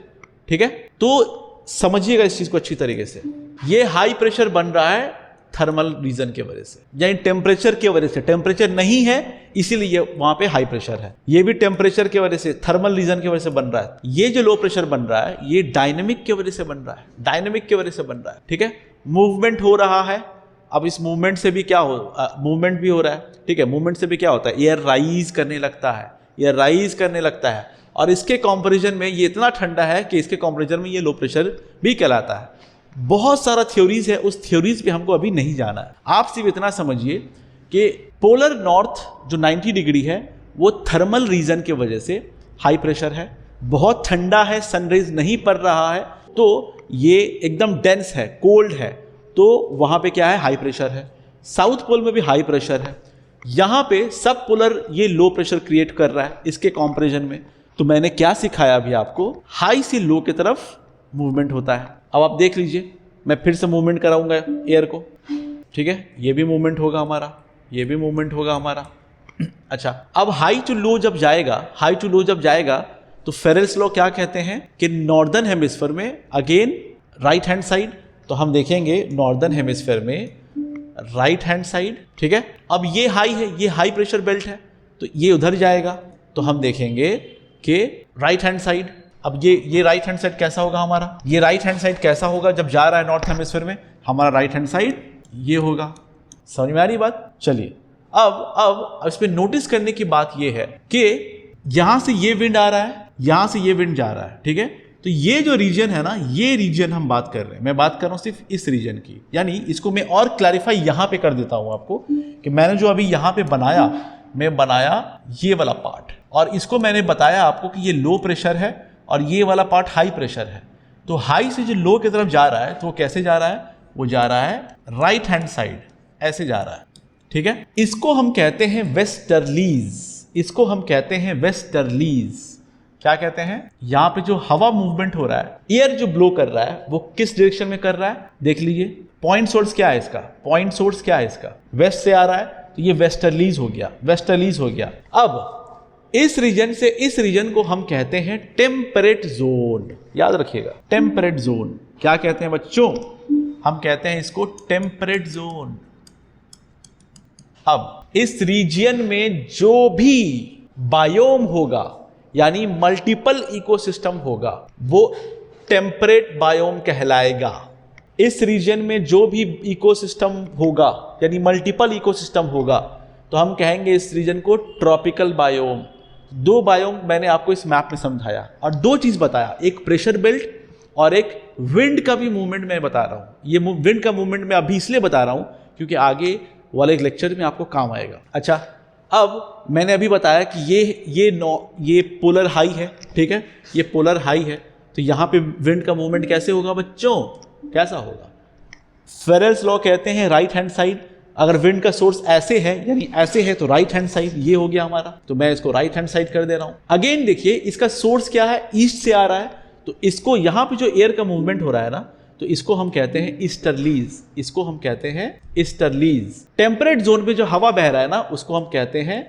ठीक है। तो समझिएगा इस चीज को अच्छी तरीके से, ये हाई प्रेशर बन रहा है थर्मल रीजन के वजह से, यानी टेम्परेचर के वजह से। टेम्परेचर नहीं है इसीलिए वहां पे हाई प्रेशर है, ये भी टेम्परेचर के वजह से, थर्मल रीजन की वजह से बन रहा है। ये जो लो प्रेशर बन रहा है ये डायनेमिक की वजह से बन रहा है, डायनेमिक की वजह से बन रहा है, ठीक है। मूवमेंट हो रहा है, अब इस मूवमेंट से भी क्या हो, मूवमेंट भी हो रहा है, ठीक है। मूवमेंट से भी क्या होता है, एयर राइज करने लगता है, एयर राइज करने लगता है, और इसके कंपैरिजन में ये इतना ठंडा है कि इसके कंपैरिजन में ये लो प्रेशर भी कहलाता है। बहुत सारा थ्योरीज है, उस थ्योरीज पे हमको अभी नहीं जाना है। आप सिर्फ इतना समझिए कि पोलर नॉर्थ जो 90 डिग्री है वो थर्मल रीजन की वजह से हाई प्रेशर है, बहुत ठंडा है, सनरेज नहीं पड़ रहा है, तो ये एकदम डेंस है, कोल्ड है, तो वहां पे क्या है, हाई प्रेशर है। साउथ पोल में भी हाई प्रेशर है, यहां पे सब पोलर ये लो प्रेशर क्रिएट कर रहा है इसके कंपैरिजन में। तो मैंने क्या सिखाया अभी आपको, हाई से लो की तरफ मूवमेंट होता है। अब आप देख लीजिए, मैं फिर से मूवमेंट कराऊंगा एयर को, ठीक है, ये भी मूवमेंट होगा हमारा, ये भी मूवमेंट होगा हमारा। अच्छा, अब हाई टू लो जब जाएगा, हाई टू लो जब जाएगा तो फेरेल्स लॉ क्या कहते हैं कि नॉर्दर्न हेमिस्फीयर में अगेन राइट हैंड साइड, तो हम देखेंगे नॉर्दर्न हेमिस्फीयर में राइट हैंड साइड, ठीक है। अब ये हाई है, ये हाई प्रेशर बेल्ट है, तो ये उधर जाएगा, तो हम देखेंगे कि राइट हैंड साइड। अब ये राइट हैंड साइड कैसा होगा हमारा, ये राइट हैंड साइड कैसा होगा जब जा रहा है नॉर्थ हेमिस्फीयर में, हमारा राइट हैंड साइड ये होगा। समझ में आ रही बात? चलिए, अब इस पे नोटिस करने की बात ये है कि यहां से ये विंड आ रहा है, यहां से ये विंड जा रहा है, ठीक है। तो ये जो रीजन है ना, ये रीजन हम बात कर रहे हैं, मैं बात कर रहा हूं सिर्फ इस रीजन की, यानी इसको मैं और क्लैरिफाई यहां पे कर देता हूं आपको कि मैंने जो अभी यहां पे बनाया, मैं बनाया ये वाला पार्ट, और इसको मैंने बताया आपको कि ये लो प्रेशर है और ये वाला पार्ट हाई प्रेशर है। तो हाई से जो लो की तरफ जा रहा है तो वो कैसे जा रहा है, वो जा रहा है राइट हैंड साइड, ऐसे जा रहा है, ठीक है। इसको हम कहते हैं वेस्टर्लीज, इसको हम कहते हैं वेस्टर्लीज। क्या कहते हैं, यहां पे जो हवा मूवमेंट हो रहा है, एयर जो ब्लो कर रहा है, वो किस डायरेक्शन में कर रहा है, देख लीजिए। पॉइंट सोर्स क्या है इसका, पॉइंट सोर्स क्या है इसका, वेस्ट से आ रहा है, तो ये वेस्टर्लीज हो गया, वेस्टर्लीज हो गया। अब इस रीजन से इस रीजन को हम कहते हैं टेम्परेट जोन, याद रखिएगा, टेम्परेट जोन। क्या कहते हैं बच्चों, हम कहते हैं इसको टेम्परेट जोन। अब इस रीजन में जो भी बायोम होगा, यानी मल्टीपल इकोसिस्टम होगा, वो टेम्परेट बायोम कहलाएगा। इस रीजन में जो भी इकोसिस्टम होगा, यानी मल्टीपल इकोसिस्टम होगा, तो हम कहेंगे इस रीजन को ट्रॉपिकल बायोम। दो बायोम मैंने आपको इस मैप में समझाया और दो चीज बताया, एक प्रेशर बेल्ट और एक विंड का भी मूवमेंट मैं बता रहा हूं। ये विंड का मूवमेंट मैं अभी इसलिए बता रहा हूं क्योंकि आगे वाले एक लेक्चर में आपको काम आएगा। अच्छा, अब मैंने अभी बताया कि ये पोलर हाई है, ठीक है, ये पोलर हाई है, तो यहां पे विंड का मूवमेंट कैसे होगा बच्चों, कैसा होगा। फेरेल्स लॉ कहते हैं राइट हैंड साइड, अगर विंड का सोर्स ऐसे है यानी ऐसे है तो राइट हैंड साइड ये हो गया हमारा, तो मैं इसको राइट हैंड साइड कर दे रहा हूं। अगेन देखिए, इसका सोर्स क्या है, ईस्ट से आ रहा है, तो इसको यहां पे जो एयर का मूवमेंट हो रहा है ना, तो इसको हम कहते हैं ईस्टर्लीज, इसको हम कहते हैं ईस्टर्लीज। टेम्परेट जोन पे जो हवा बह रहा है ना, उसको हम कहते हैं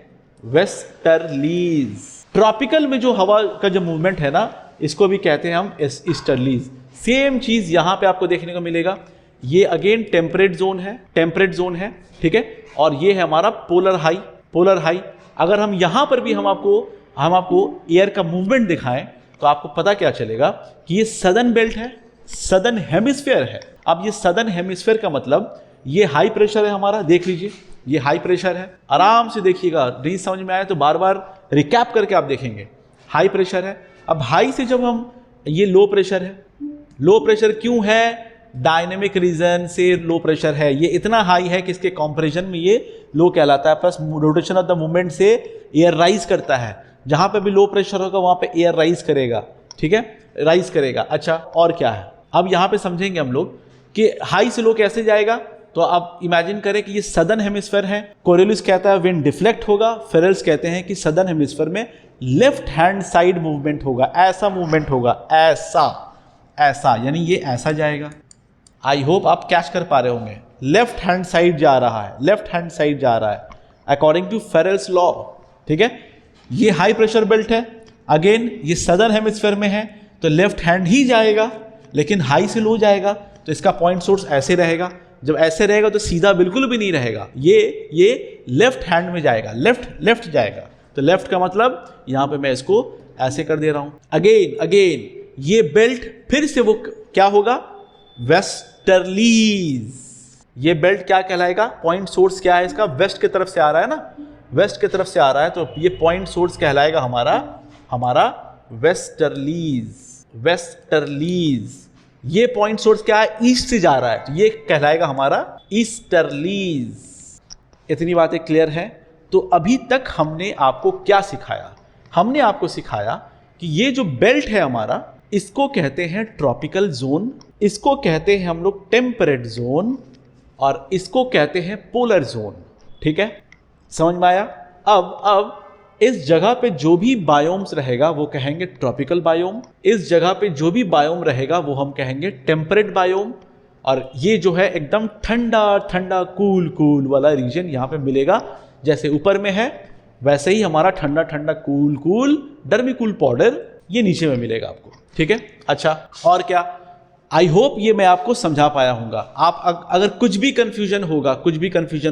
वेस्टर्लीज। ट्रॉपिकल में जो हवा का जो मूवमेंट है ना, इसको भी कहते हैं हम ईस्टर्लीज। सेम चीज यहां पे आपको देखने को मिलेगा। ये अगेन टेम्परेट जोन है, टेम्परेट जोन है, ठीक है, और ये है हमारा पोलर हाई, पोलर हाई। अगर हम यहां पर भी हम आपको एयर का मूवमेंट दिखाएं तो आपको पता क्या चलेगा कि ये सदर्न बेल्ट है, सदर्न हेमिस्फीयर है। अब ये सदर्न हेमिस्फीयर का मतलब ये हाई प्रेशर है हमारा, देख लीजिए ये हाई प्रेशर है, आराम से देखिएगा, नहीं समझ में आए तो बार बार रिकैप करके आप देखेंगे, हाई प्रेशर है। अब हाई से जब हम, ये लो प्रेशर है, लो प्रेशर क्यों है, डायनेमिक रीजन से लो प्रेशर है, ये इतना हाई है कि इसके कंपैरिजन में ये लो कहलाता है, plus rotation of the movement से एयर राइज करता है, जहां पे भी लो प्रेशर होगा वहां पे एयर राइज करेगा, ठीक है, राइज करेगा। अच्छा, और क्या है, अब यहां पे समझेंगे हम लोग कि हाई से लो कैसे जाएगा, तो आप इमेजिन करें कि ये सदर्न हेमिस्फीयर है, कोरियोलिस कहता है विंड डिफ्लेक्ट होगा, फेरेल्स कहते हैं कि सदर्न हेमिस्फीयर में लेफ्ट हैंड साइड मूवमेंट होगा, ऐसा मूवमेंट होगा, ऐसा ऐसा, यानी ये ऐसा जाएगा। आई होप आप कैच कर पा रहे होंगे, लेफ्ट हैंड साइड जा रहा है, लेफ्ट हैंड साइड जा रहा है अकॉर्डिंग टू फेरेल्स लॉ। ठीक है, ये हाई प्रेशर बेल्ट है, अगेन ये सदर्न हेमिस्फीयर में है तो लेफ्ट हैंड ही जाएगा, लेकिन हाई से लो जाएगा तो इसका पॉइंट सोर्स ऐसे रहेगा। जब ऐसे रहेगा तो सीधा बिल्कुल भी नहीं रहेगा, ये लेफ्ट हैंड में जाएगा, लेफ्ट जाएगा। तो लेफ्ट का मतलब यहां पे मैं इसको ऐसे कर दे रहा हूं। अगेन ये बेल्ट फिर से वो क्या होगा, वेस्टर्लीज। ये बेल्ट क्या कहलाएगा, पॉइंट सोर्स क्या है इसका, वेस्ट की तरफ से आ रहा है ना, वेस्ट की तरफ से आ रहा है, तो ये पॉइंट सोर्स कहलाएगा हमारा वेस्टर्लीज। ये पॉइंट सोर्स क्या है, ईस्ट से जा रहा है, तो ये कहलाएगा हमारा ईस्टर्लीज। इतनी बातें क्लियर है। तो अभी तक हमने आपको क्या सिखाया, हमने आपको सिखाया कि ये जो बेल्ट है हमारा, इसको कहते हैं ट्रॉपिकल जोन, इसको कहते हैं हम लोग टेम्परेट जोन, और इसको कहते हैं पोलर जोन। ठीक है, समझ में आया। अब इस जगह पे जो भी बायोम्स रहेगा वो कहेंगे ट्रॉपिकल बायोम, इस जगह पे जो भी बायोम रहेगा वो हम कहेंगे टेम्परेट बायोम, और ये जो है एकदम ठंडा कूल वाला रीजन यहाँ पे मिलेगा। जैसे ऊपर में है वैसे ही हमारा ठंडा कूल डर्मिकूल पाउडर ये नीचे में मिलेगा आपको। ठीक है, अच्छा, और क्या, आई होप ये मैं आपको समझा पाया हूँगा। आप अगर कुछ भी कंफ्यूजन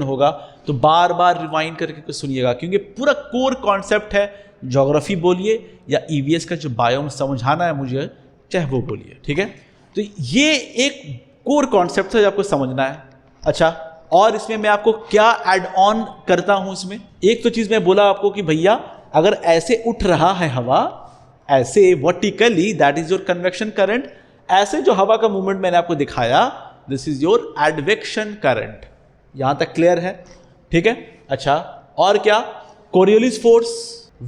होगा तो बार बार रिवाइंड करके सुनिएगा, क्योंकि पूरा कोर कॉन्सेप्ट है। ज्योग्राफी बोलिए या ईवीएस का जो बायोम समझाना है मुझे, चाहे वो बोलिए। ठीक है, तो ये एक कोर कॉन्सेप्ट है जो आपको समझना है। अच्छा, और इसमें मैं आपको क्या ऐड ऑन करता हूं, इसमें एक तो चीज मैं बोला आपको कि भैया अगर ऐसे उठ रहा है हवा, ऐसे vertically, that is your convection current. ऐसे जो हवा का मूवमेंट मैंने आपको दिखाया, this is your advection current. यहां तक क्लियर है? ठीक है, अच्छा, और क्या, Coriolis force,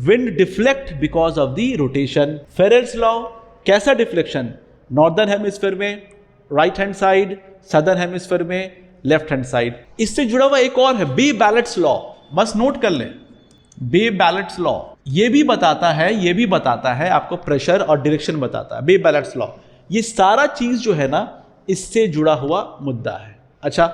wind deflect because of the rotation. Ferrel's law, कैसा डिफ्लेक्शन, नॉर्दर्न हेमिस्फीयर में right hand side, southern hemisphere में लेफ्ट हैंड साइड। इससे जुड़ा हुआ एक और है बे बैलेट्स लॉ, बस नोट कर लें। बे बैलेट्स लॉ ये भी बताता है आपको प्रेशर और डायरेक्शन बताता है, बे बैलेट्स लॉ। ये सारा चीज जो है ना, इससे जुड़ा हुआ मुद्दा है। अच्छा,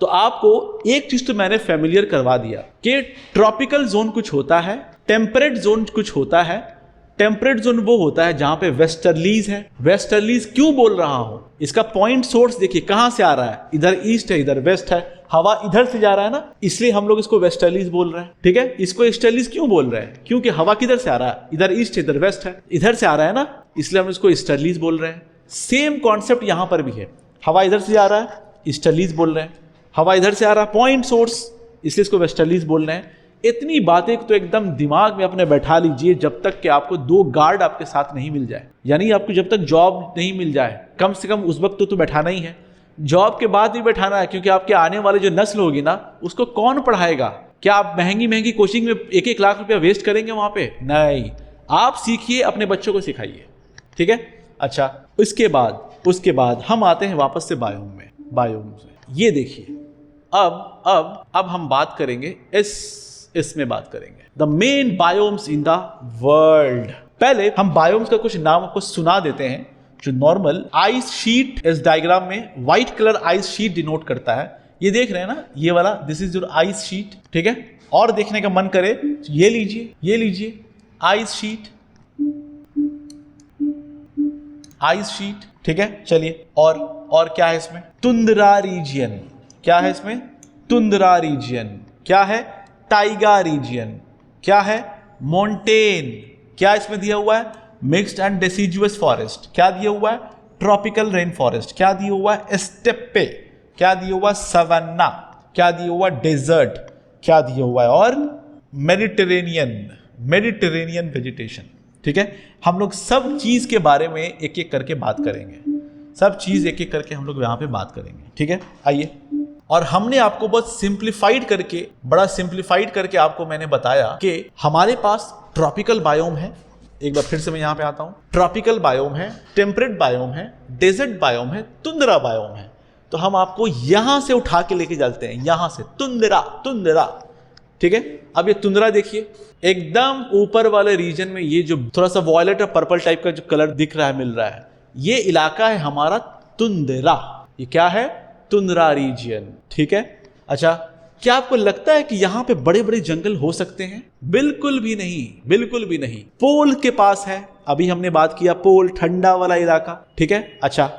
तो आपको एक चीज तो मैंने फैमिलियर करवा दिया कि ट्रॉपिकल जोन कुछ होता है, टेम्परेट जोन कुछ होता है। टेम्परेट जोन वो होता है जहां पे वेस्टर्लीज है। वेस्टर्लीज क्यों बोल रहा हूं, इसका पॉइंट सोर्स देखिए कहां से आ रहा है, इधर ईस्ट है, इधर वेस्ट है, हवा इधर से जा रहा है ना, इसलिए हम लोग इसको वेस्टर्लीज बोल रहे हैं। ठीक है, इसको ईस्टर्लीज क्यों बोल रहे हैं, क्योंकि हवा किधर से आ रहा है, इधर ईस्ट है, इधर वेस्ट है, इधर से आ रहा है ना, इसलिए हम इसको ईस्टर्लीज बोल रहे हैं। सेम कॉन्सेप्ट यहां पर भी है, हवा इधर से जा रहा है, ईस्टर्लीज बोल रहे हैं, हवा इधर से आ रहा है, पॉइंट सोर्स, इसलिए इसको वेस्टर्लीज बोल रहे हैं। इतनी बातें तो एकदम दिमाग में अपने बैठा लीजिए, जब तक कि आपको 2 गार्ड आपके साथ नहीं मिल जाए, यानी आपको जब तक जॉब नहीं मिल जाए, कम से कम उस वक्त तो बैठाना ही है, जॉब के बाद भी बैठाना है, क्योंकि आपके आने वाले जो नस्ल होगी ना, उसको कौन पढ़ाएगा? क्या आप महंगी कोचिंग में 1-1 लाख रुपया वेस्ट करेंगे वहां पे? नहीं, आप सीखिए, अपने बच्चों को सिखाइए। ठीक है, अच्छा, उसके बाद हम आते हैं वापस से बायोम में। ये देखिए, अब हम बात करेंगे इसमें बात करेंगे the main biomes in the world. पहले हम बायोम्स का कुछ नाम आपको सुना देते हैं। जो नॉर्मल आइस शीट इस डायग्राम में white colour ice sheet denote करता है, ये देख रहे हैं ना, ये वाला, this is your eyes sheet. ठीक है, और देखने का मन करे तो ये लीजिए आइस शीट। ठीक है, चलिए, और क्या है इसमें, तुंद्रा रीजियन। क्या है इसमें, तुंद्रा रीजियन। क्या है, टाइगा रीजियन। क्या है, मोंटेन। क्या इसमें दिया हुआ है, मिक्स्ड एंड डेसिजुअस फॉरेस्ट। क्या दिया हुआ है, ट्रॉपिकल रेन फॉरेस्ट। क्या दिया हुआ है, स्टेप्पे। क्या दिया हुआ, सवन्ना। क्या दिया हुआ, डेजर्ट। क्या दिया हुआ है, और मेडिटेरेनियन वेजिटेशन। ठीक है, हम लोग सब चीज के बारे में एक एक करके बात करेंगे, सब चीज एक एक करके हम लोग यहाँ पे बात करेंगे। ठीक है, आइए, और हमने आपको बहुत बड़ा सिंप्लीफाइड करके आपको मैंने बताया कि हमारे पास ट्रॉपिकल बायोम है। एक बार फिर से मैं यहां पे आता हूं, ट्रॉपिकल बायोम है, टेम्परेट बायोम है, डेजर्ट बायोम है, तुंद्रा बायोम है। तो हम आपको यहां से उठा के लेके चलते हैं, यहां से तुंद्रा तुंद्रा, ठीक है। अब ये तुंद्रा देखिए, एकदम ऊपर वाले रीजन में ये जो थोड़ा सा वॉयलेट और पर्पल टाइप का जो कलर दिख रहा है, मिल रहा है, ये इलाका है हमारा तुंद्रा। ये क्या है? तुंद्रा रीजन, ठीक है। अच्छा, क्या आपको लगता है कि यहां पे बड़े बड़े जंगल हो सकते हैं? बिल्कुल भी नहीं, बिल्कुल भी नहीं। पोल के पास है, अभी हमने बात किया पोल, ठंडा वाला इलाका, ठीक है। अच्छा,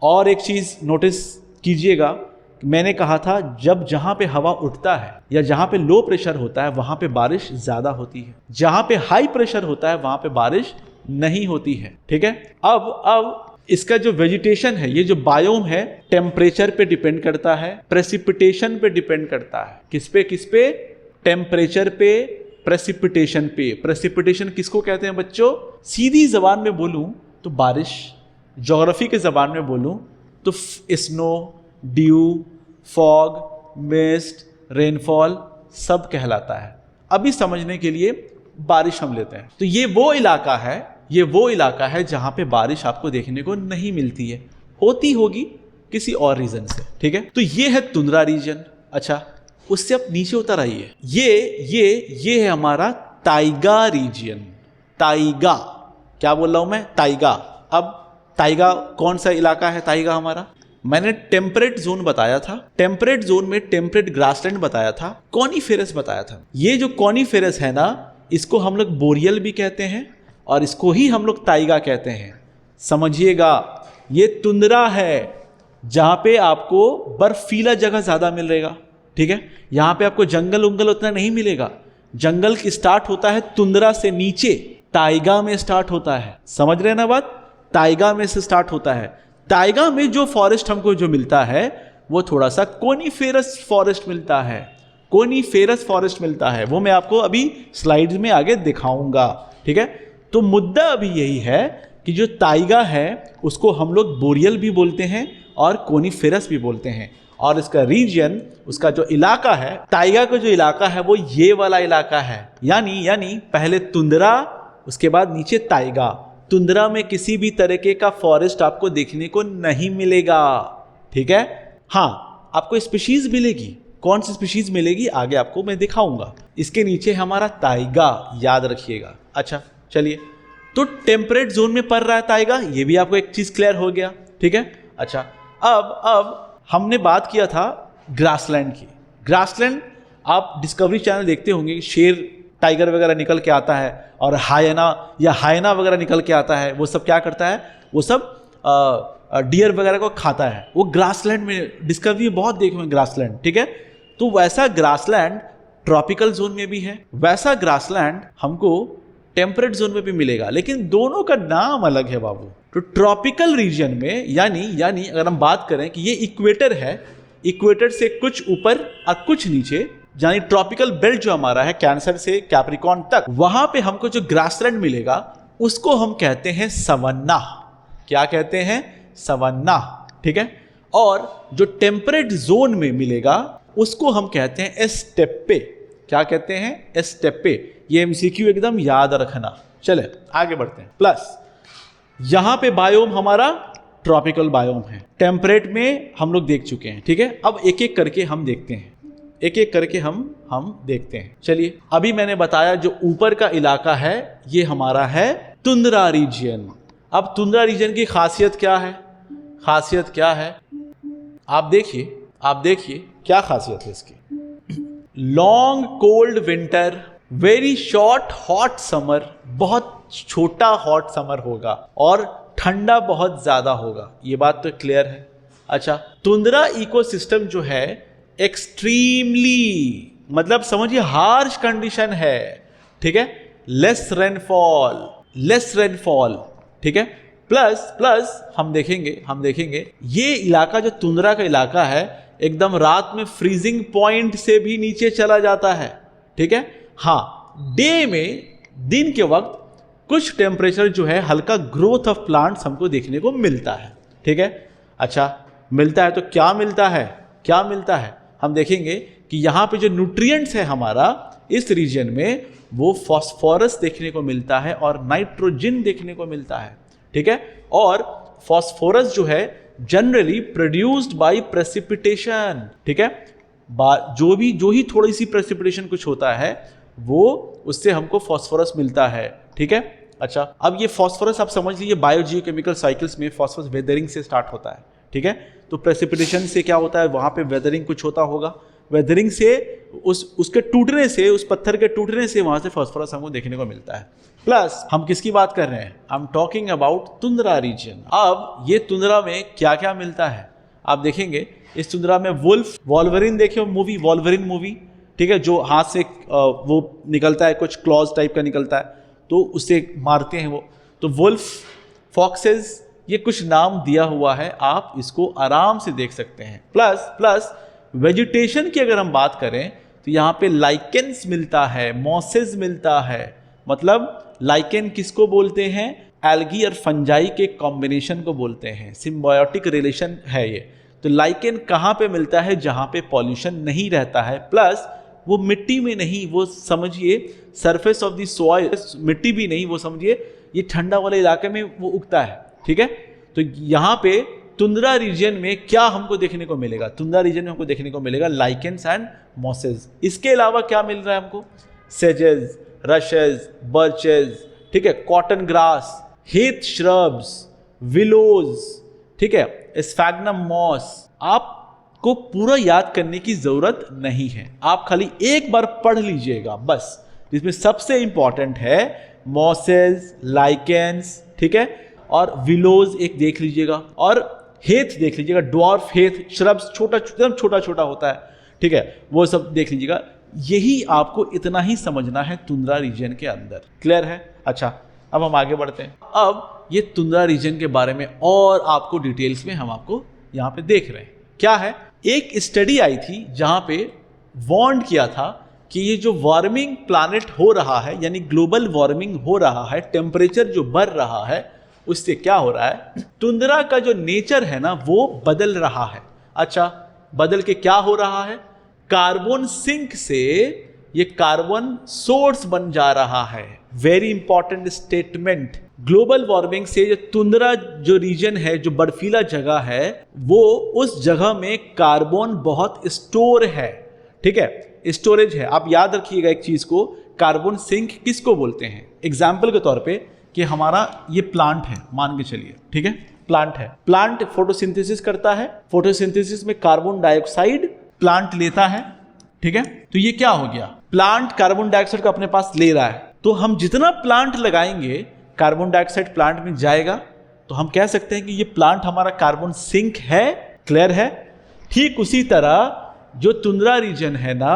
और एक चीज नोटिस कीजिएगा, मैंने कहा था जब जहां पे हवा उठता है या जहां पे लो प्रेशर होता है वहां पे बारिश ज्यादा होती है, जहां पे हाई प्रेशर होता है वहां पे बारिश नहीं होती है, ठीक है। अब इसका जो वेजिटेशन है, ये जो बायोम है, टेम्परेचर पे डिपेंड करता है, प्रेसिपिटेशन पे डिपेंड करता है। किस पे? टेम्परेचर पे, प्रेसिपिटेशन पे। प्रेसिपिटेशन किसको कहते हैं बच्चों? सीधी जबान में बोलूं तो बारिश, ज्योग्राफी के जबान में बोलूं तो snow, due, fog, mist, rainfall सब कहलाता है। अभी समझने के लिए बारिश हम लेते हैं। तो ये वो इलाका है जहां पे बारिश आपको देखने को नहीं मिलती है, होती होगी किसी और रीजन से, ठीक है। तो ये है तुंद्रा रीजन। अच्छा, उससे आप नीचे उतर आइए, ये है हमारा ताइगा रीजन। ताइगा, क्या बोल रहा हूं मैं? ताइगा। अब ताइगा कौन सा इलाका है? ताइगा हमारा, मैंने टेम्परेट जोन बताया था, टेम्परेट जोन में टेम्परेट ग्रासलैंड बताया था, कॉनीफेरस बताया था। ये जो कॉनीफेरस है ना, इसको हम लोग बोरियल भी कहते हैं और इसको ही हम लोग ताइगा कहते हैं। समझिएगा, ये तुंद्रा है जहां पे आपको बर्फीला जगह ज्यादा मिलेगा, ठीक है। यहां पे आपको जंगल उंगल उतना नहीं मिलेगा। जंगल की स्टार्ट होता है तुंद्रा से नीचे, ताइगा में स्टार्ट होता है। समझ रहे हैं ना बात? ताइगा में से स्टार्ट होता है। ताइगा में जो फॉरेस्ट हमको जो मिलता है वो थोड़ा सा कोनीफेरस फॉरेस्ट मिलता है, कोनीफेरस फॉरेस्ट मिलता है। वो मैं आपको अभी स्लाइड्स में आगे दिखाऊंगा, ठीक है। तो मुद्दा अभी यही है कि जो ताइगा है उसको हम लोग बोरियल भी बोलते हैं और कोनीफेरस भी बोलते हैं, और इसका रीजन, उसका जो इलाका है, ताइगा का जो इलाका है वो ये वाला इलाका है। यानी पहले तुंद्रा, उसके बाद नीचे ताइगा। तुंद्रा में किसी भी तरीके का फॉरेस्ट आपको देखने को नहीं मिलेगा, ठीक है। हाँ, आपको स्पीशीज मिलेगी। कौन सी स्पीशीज मिलेगी आगे आपको मैं दिखाऊंगा। इसके नीचे हमारा ताइगा, याद रखिएगा। अच्छा चलिए, तो टेम्परेट जोन में पड़ रहा है ताइगा, ये भी आपको एक चीज क्लियर हो गया, ठीक है। अच्छा, अब हमने बात किया था ग्रासलैंड की। ग्रासलैंड आप डिस्कवरी चैनल देखते होंगे, शेर टाइगर वगैरह निकल के आता है और हायना वगैरह निकल के आता है। वो सब क्या करता है? वो सब डियर वगैरह को खाता है। वो ग्रासलैंड में डिस्कवरी बहुत देखे हुए ग्रासलैंड, ठीक है। तो वैसा ग्रासलैंड ट्रॉपिकल जोन में भी है, वैसा ग्रासलैंड हमको टेम्परेट जोन में भी मिलेगा, लेकिन दोनों का नाम अलग है बाबू। तो ट्रॉपिकल रीजन में यानी अगर हम बात करें कि ये इक्वेटर है, इक्वेटर से कुछ ऊपर और कुछ नीचे, यानी ट्रॉपिकल बेल्ट जो हमारा है कैंसर से कैप्रिकॉर्न तक, वहां पे हमको जो ग्रासलैंड मिलेगा उसको हम कहते हैं सवन्ना। क्या कहते हैं? सवन्ना, ठीक है। और जो टेम्परेट जोन में मिलेगा उसको हम कहते हैं एस्टेप्पे। क्या कहते हैं? एस्टेप्पे। ये एमसीक्यू एकदम याद रखना। चले आगे बढ़ते हैं। प्लस यहां पे बायोम हमारा ट्रॉपिकल बायोम है, टेम्परेट में हम लोग देख चुके हैं, ठीक है। अब एक एक करके हम देखते हैं, एक एक करके हम देखते हैं। चलिए, अभी मैंने बताया जो ऊपर का इलाका है ये हमारा है तुंद्रा रीजन। अब तुंद्रा रीजन की खासियत क्या है? खासियत क्या है? आप देखिए क्या खासियत है इसकी। Long cold winter, very short hot summer, बहुत छोटा हॉट समर होगा और ठंडा बहुत ज्यादा होगा, ये बात तो क्लियर है। अच्छा, तुंद्रा इकोसिस्टम जो है एक्सट्रीमली, मतलब समझिए हार्श कंडीशन है, ठीक है। लेस रेनफॉल, ठीक है। प्लस हम देखेंगे ये इलाका जो तुंद्रा का इलाका है एकदम रात में फ्रीजिंग पॉइंट से भी नीचे चला जाता है, ठीक है। हाँ, डे में, दिन के वक्त कुछ टेम्परेचर जो है हल्का ग्रोथ ऑफ प्लांट्स हमको देखने को मिलता है, ठीक है। अच्छा, मिलता है तो क्या मिलता है? हम देखेंगे कि यहाँ पे जो न्यूट्रिएंट्स है हमारा इस रीजन में, वो फॉस्फोरस देखने को मिलता है और नाइट्रोजन देखने को मिलता है, ठीक है। और फॉस्फोरस जो है जनरली प्रोड्यूस्ड बाय प्रेसिपिटेशन, ठीक है। जो ही थोड़ी सी प्रेसिपिटेशन कुछ होता है वो उससे हमको फास्फोरस मिलता है, ठीक है। अच्छा, अब ये फास्फोरस आप समझ लीजिए बायोजियोकेमिकल साइकिल्स में फास्फोरस वेदरिंग से स्टार्ट होता है, ठीक है। तो प्रेसिपिटेशन से क्या होता है, वहां पे वेदरिंग कुछ होता होगा, वेदरिंग से उसके टूटने से, उस पत्थर के टूटने से वहां से फास्फोरस हमको देखने को मिलता है। प्लस हम किसकी बात कर रहे हैं, I am talking about tundra region. अब ये तुंद्रा में क्या क्या मिलता है आप देखेंगे। इस तुंद्रा में वॉल्वरिन देखिए मूवी, वॉल्वरिन मूवी, ठीक है, जो हाथ से वो निकलता है, कुछ क्लॉज टाइप का निकलता है तो उससे मारते हैं वो। तो वुल्फ, फॉक्सेस, ये कुछ नाम दिया हुआ है, आप इसको आराम से देख सकते हैं। प्लस वेजिटेशन की अगर हम बात करें तो यहाँ पे लाइकेंस मिलता है, मॉसेस मिलता है। मतलब लाइकेन किसको बोलते हैं, एल्गी और फंजाई के कॉम्बिनेशन को बोलते हैं, सिम्बायोटिक रिलेशन है ये। तो लाइकेन कहाँ पे मिलता है, जहाँ पे पॉल्यूशन नहीं रहता है, प्लस वो मिट्टी में नहीं, वो समझिए सरफेस ऑफ द सॉइल, मिट्टी भी नहीं, वो समझिए ये ठंडा वाले इलाके में वो उगता है, ठीक है। तो यहाँ पे तुंद्रा रीजन में क्या हमको देखने को मिलेगा, तुंद्रा रीजन में हमको देखने को मिलेगा लाइकेंस एंड मॉसेस। इसके अलावा क्या मिल रहा है हमको, सेजेस, रशेस, बर्चेस, ठीक है, cotton grass, Heath shrubs, willows, ठीक है, स्फैग्नम मॉस। आपको पूरा याद करने की जरूरत नहीं है, आप खाली एक बार पढ़ लीजिएगा बस, जिसमें सबसे इंपॉर्टेंट है मॉसेस, लाइकेंस, ठीक है, और विलोज एक देख लीजिएगा, और हेथ देख लीजिएगा, ड्वार्फ हेथ श्रब्स, छोटा छोटा होता है, ठीक है, वो सब देख लीजिएगा। यही आपको इतना ही समझना है तुंद्रा रीजन के अंदर, क्लियर है। अच्छा, अब हम आगे बढ़ते हैं। अब ये तुंद्रा रीजन के बारे में और आपको डिटेल्स में हम आपको यहाँ पे देख रहे हैं। क्या है, एक स्टडी आई थी जहाँ पे वार्न किया था कि ये जो वार्मिंग प्लैनेट हो रहा है, यानी ग्लोबल वार्मिंग हो रहा है, टेम्परेचर जो बढ़ रहा है, उससे क्या हो रहा है, तुंद्रा का जो नेचर है ना वो बदल रहा है। अच्छा, बदल के क्या हो रहा है, कार्बन सिंक से ये कार्बन सोर्स बन जा रहा है। Very important statement, global warming से जो तुंद्रा जो रीजन है, जो बर्फीला जगह है, वो उस जगह में कार्बन बहुत स्टोर है, ठीक है, स्टोरेज है। आप याद रखिएगा एक चीज को, कार्बन सिंक किसको बोलते हैं। एग्जाम्पल के तौर पे कि हमारा ये प्लांट है, मान के चलिए, ठीक है, प्लांट है, प्लांट फोटोसिंथेसिस करता है, फोटोसिंथेसिस में कार्बन डाइऑक्साइड प्लांट लेता है, ठीक है। तो ये क्या हो गया, प्लांट कार्बन डाइऑक्साइड को अपने पास ले रहा है, तो हम जितना प्लांट लगाएंगे कार्बन डाइऑक्साइड प्लांट में जाएगा, तो हम कह सकते हैं कि ये प्लांट हमारा कार्बन सिंक है, क्लियर है। ठीक उसी तरह जो तुंद्रा रीजन है ना,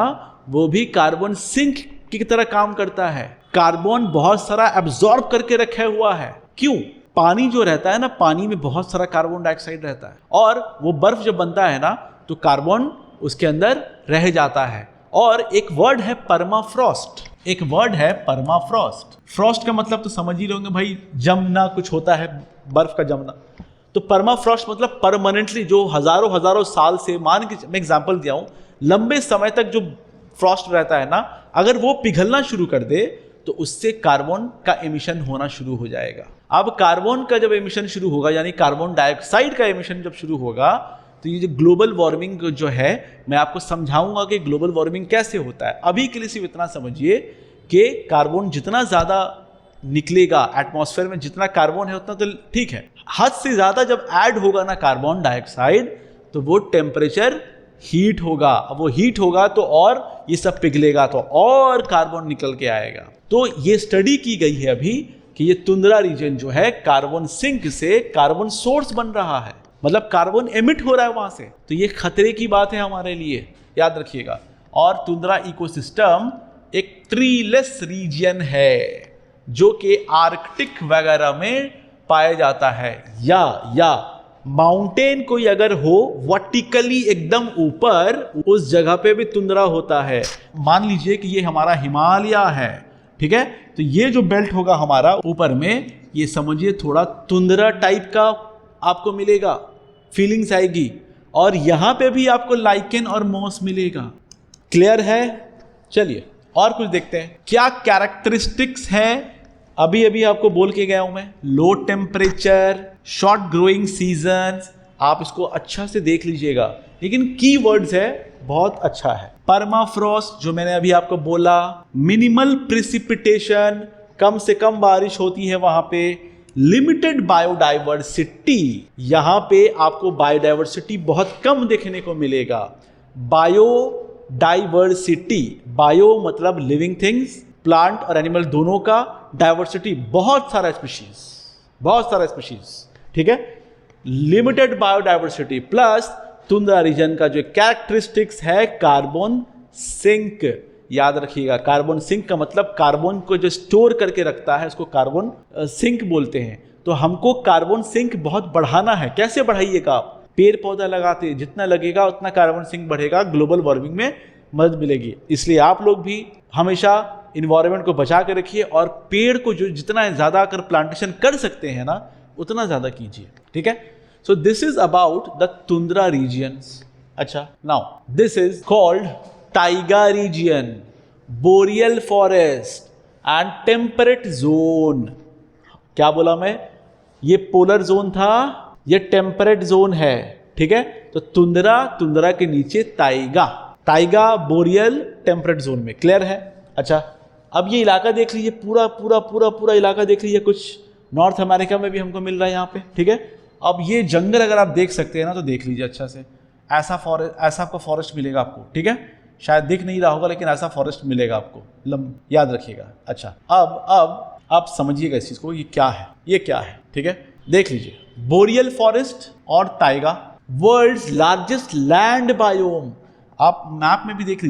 वो भी कार्बन सिंक की तरह काम करता है। कार्बन बहुत सारा एब्जॉर्ब करके रखा हुआ है। क्यों, पानी जो रहता है ना, पानी में बहुत सारा कार्बन डाइऑक्साइड रहता है, और वो बर्फ जब बनता है ना तो कार्बन उसके अंदर रह जाता है। और एक वर्ड है परमाफ्रॉस्ट, एक वर्ड है परमाफ्रॉस्ट। फ्रॉस्ट का मतलब तो समझ ही लोगे भाई, जमना कुछ होता है, बर्फ का जमना। तो परमाफ्रॉस्ट मतलब परमानेंटली, जो हजारों साल से, मान के मैं एग्जांपल दिया हूं, लंबे समय तक जो फ्रॉस्ट रहता है ना, अगर वो पिघलना शुरू कर दे तो उससे कार्बन का एमिशन होना शुरू हो जाएगा। अब कार्बन का जब एमिशन शुरू होगा, यानी कार्बन डाइऑक्साइड का एमिशन जब शुरू होगा, तो ये जो ग्लोबल वार्मिंग जो है, मैं आपको समझाऊंगा कि ग्लोबल वार्मिंग कैसे होता है। अभी के लिए सिर्फ इतना समझिए कि कार्बन जितना ज़्यादा निकलेगा एटमॉस्फेयर में, जितना कार्बन है उतना तो ठीक है, हद से ज़्यादा जब ऐड होगा ना कार्बन डाइऑक्साइड, तो वो टेम्परेचर हीट होगा। अब वो हीट होगा तो और ये सब पिघलेगा, तो और कार्बन निकल के आएगा। तो ये स्टडी की गई है अभी कि ये तुंद्रा रीजन जो है, कार्बन सिंक से कार्बन सोर्स बन रहा है, मतलब कार्बन एमिट हो रहा है वहां से। तो ये खतरे की बात है हमारे लिए, याद रखिएगा। और तुंद्रा इकोसिस्टम एक ट्रीलेस रीजन है जो कि आर्कटिक वगैरह में पाया जाता है, या माउंटेन कोई अगर हो वर्टिकली एकदम ऊपर, उस जगह पे भी तुंद्रा होता है। मान लीजिए कि ये हमारा हिमालय है, ठीक है, तो ये जो बेल्ट होगा हमारा ऊपर में, ये समझिए थोड़ा तुंद्रा टाइप का आपको मिलेगा, फीलिंग्स आएगी। और यहां पे भी आपको लाइकेन और मॉस मिलेगा, क्लियर है। चलिए और कुछ देखते हैं, क्या कैरेक्टरिस्टिक्स हैं। अभी आपको बोल के गया हूं मैं, low temperature, short growing seasons, आप इसको अच्छा से देख लीजिएगा, लेकिन की वर्ड्स है बहुत अच्छा है। परमाफ्रॉस्ट जो मैंने अभी आपको बोला, मिनिमल प्रिसिपिटेशन, कम से कम बारिश होती है वहां पे, लिमिटेड बायोडाइवर्सिटी, यहां पे आपको बायोडाइवर्सिटी बहुत कम देखने को मिलेगा। बायोडाइवर्सिटी, बायो मतलब लिविंग थिंग्स, प्लांट और एनिमल दोनों का, डाइवर्सिटी बहुत सारा स्पीशीज, ठीक है। Limited biodiversity plus tundra region का जो कैरेक्टरिस्टिक्स है कार्बन सिंक, याद रखिएगा। कार्बन सिंक का मतलब कार्बन को जो स्टोर करके रखता है उसको कार्बन सिंक बोलते हैं। तो हमको कार्बन सिंक बहुत बढ़ाना है। कैसे बढ़ाइएगा आप? पेड़ पौधा लगाते, जितना लगेगा उतना कार्बन सिंक बढ़ेगा, ग्लोबल वार्मिंग में मदद मिलेगी। इसलिए आप लोग भी हमेशा इन्वायरमेंट को बचा के रखिए और पेड़ को जो जितना ज़्यादा अगर प्लांटेशन कर सकते हैं ना उतना ज़्यादा कीजिए, ठीक है। So this is about the tundra regions. अच्छा, now this is called taiga region, boreal forest and temperate zone. क्या बोला मैं? ये पोलर जोन था, ये टेम्परेट जोन है, ठीक है। तो तुंद्रा के नीचे टाइगा बोरियल टेम्परेट जोन में, क्लियर है। अच्छा, अब ये इलाका देख लीजिए, पूरा इलाका देख लीजिए, कुछ नॉर्थ अमेरिका में भी हमको मिल रहा है यहाँ पे, ठीक है। अब ये जंगल अगर आप देख सकते हैं ना तो देख लीजिए अच्छा से, ऐसा आपको फॉरेस्ट मिलेगा आपको, ठीक है। शायद दिख नहीं रहा होगा लेकिन ऐसा फॉरेस्ट मिलेगा आपको, याद रखिएगा। अच्छा, अब आप समझिएगा इस चीज को, ये क्या है, ठीक है। देख लीजिए, बोरियल फॉरेस्ट और taiga, world's largest land biome. आप मैप में भी देख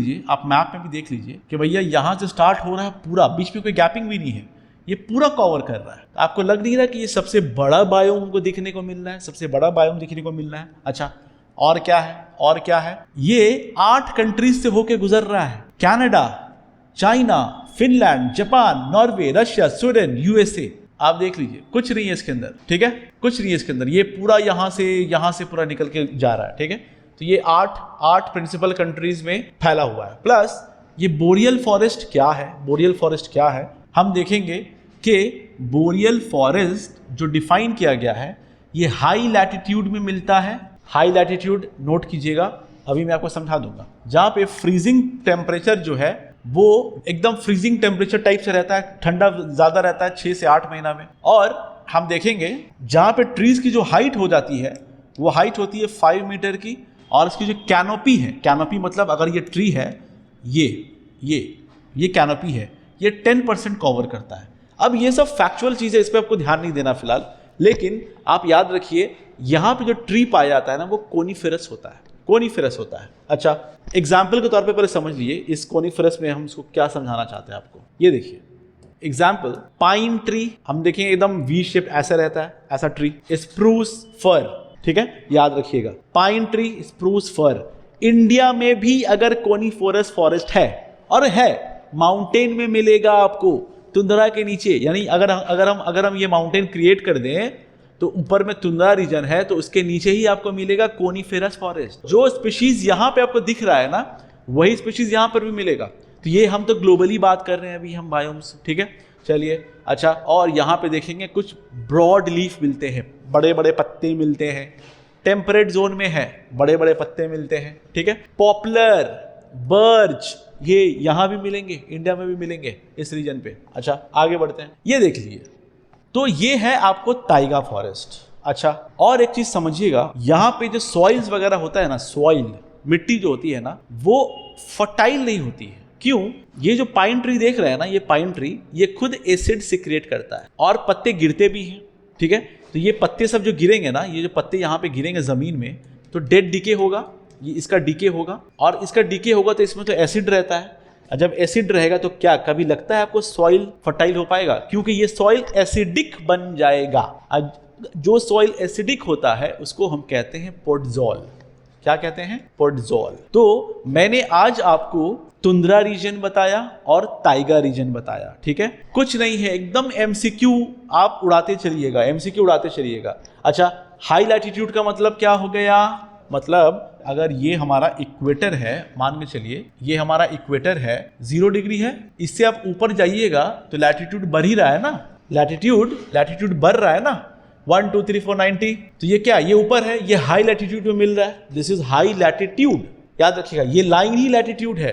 लीजिए कि भैया यहाँ से स्टार्ट हो रहा है पूरा, बीच में कोई गैपिंग भी नहीं है, ये पूरा कवर कर रहा है। आपको लग नहीं रहा कि ये सबसे बड़ा बायोम हमको देखने को मिल रहा है, अच्छा, और क्या है, ये 8 कंट्रीज से होके गुजर रहा है। Canada, China, Finland, Japan, Norway, Russia, Sweden, USA. आप देख लीजिए, कुछ नहीं है इसके अंदर, ठीक है, कुछ नहीं है इसके अंदर, ये पूरा यहाँ से पूरा निकल के जा रहा है, ठीक है। तो ये 8 प्रिंसिपल कंट्रीज में फैला हुआ है। प्लस ये बोरियल फॉरेस्ट क्या है, हम देखेंगे कि बोरियल फॉरेस्ट जो डिफाइन किया गया है, ये हाई लैटिट्यूड में मिलता है। हाई लैटिट्यूड नोट कीजिएगा, अभी मैं आपको समझा दूंगा, जहां पे फ्रीजिंग टेम्परेचर जो है वो एकदम फ्रीजिंग टेम्परेचर टाइप से रहता है, ठंडा ज्यादा रहता है 6 से 8 महीना में। और हम देखेंगे जहां पे ट्रीज की जो हाइट हो जाती है वो हाइट होती है 5 मीटर की, और इसकी जो कैनोपी है, कैनोपी मतलब अगर ये ट्री है, ये कैनोपी है, ये 10% कवर करता है। अब ये सब फैक्चुअल चीजें, इस पर आपको ध्यान नहीं देना फिलहाल, लेकिन आप याद रखिए यहाँ पे जो ट्री पाया जाता है ना वो कोनीफेरस होता है। अच्छा, एग्जाम्पल के तौर पे पहले समझ लिए इस कोनीफेरस में हम इसको क्या समझाना चाहते हैं आपको। ये देखिए एग्जाम्पल, पाइन ट्री, हम देखेंगे एकदम वी शेप ऐसा रहता है, ऐसा ट्री। स्प्रूस फर, ठीक है, याद रखिएगा, पाइन ट्री, स्प्रूस फर। इंडिया में भी अगर कोनीफेरस फॉरेस्ट है, और है, माउंटेन में मिलेगा आपको, तुंद्रा के नीचे। यानी अगर हम ये माउंटेन क्रिएट कर दें तो ऊपर में तुंद्रा रीजन है तो उसके नीचे ही आपको मिलेगा कोनीफेरस फॉरेस्ट। जो स्पीशीज यहाँ पे आपको दिख रहा है ना वही स्पीशीज यहाँ पर भी मिलेगा। तो ये हम तो ग्लोबली बात कर रहे हैं अभी हम बायोम्स, ठीक है। चलिए, अच्छा, और यहाँ पे देखेंगे कुछ ब्रॉड लीफ मिलते हैं, बड़े बड़े पत्ते मिलते हैं, टेम्परेट जोन में है, बड़े बड़े पत्ते मिलते हैं, ठीक है। पॉपुलर, बर्च, ये यहाँ भी मिलेंगे, इंडिया में भी मिलेंगे इस रीजन पे। अच्छा, आगे बढ़ते हैं, ये देख लीजिए, तो ये है आपको टाइगा फॉरेस्ट। अच्छा, और एक चीज समझिएगा, यहाँ पे जो सॉइल्स वगैरह होता है ना, सॉइल, मिट्टी जो होती है ना, वो फर्टाइल नहीं होती है। क्यों? ये जो पाइन ट्री देख रहे हैं ना, ये पाइन ट्री, ये खुद एसिड सिक्रिएट करता है और पत्ते गिरते भी हैं, ठीक है। तो ये पत्ते सब जो गिरेंगे ना, ये जो पत्ते यहाँ पे गिरेंगे जमीन में, तो डेड डीके होगा, ये इसका डीके होगा, और इसका डीके होगा तो इसमें तो एसिड रहता है। जब एसिड रहेगा तो क्या कभी लगता है आपको सॉइल फर्टाइल हो पाएगा? क्योंकि ये सॉइल एसिडिक बन जाएगा। जो सॉइल एसिडिक होता है उसको हम कहते हैं पोडजोल। क्या कहते हैं? पोडजोल। तो मैंने आज आपको तुंद्रा रीजन बताया और टाइगा रीजन बताया, ठीक है। कुछ नहीं है, एकदम एमसीक्यू आप उड़ाते चलिएगा, अच्छा, हाई लैटिट्यूड का मतलब क्या हो गया? मतलब अगर ये हमारा इक्वेटर है, मान के चलिए ये हमारा इक्वेटर है, 0 डिग्री है, इससे आप ऊपर जाइएगा तो लैटिट्यूड बढ़ ही रहा है ना, लैटिट्यूड बढ़ रहा है ना, 1 2 3 4 90। तो ये क्या, ये ऊपर है, ये हाई लैटिट्यूड में मिल रहा है, दिस इज हाई लैटिट्यूड। याद रखिएगा ये लाइन ही लैटिट्यूड है,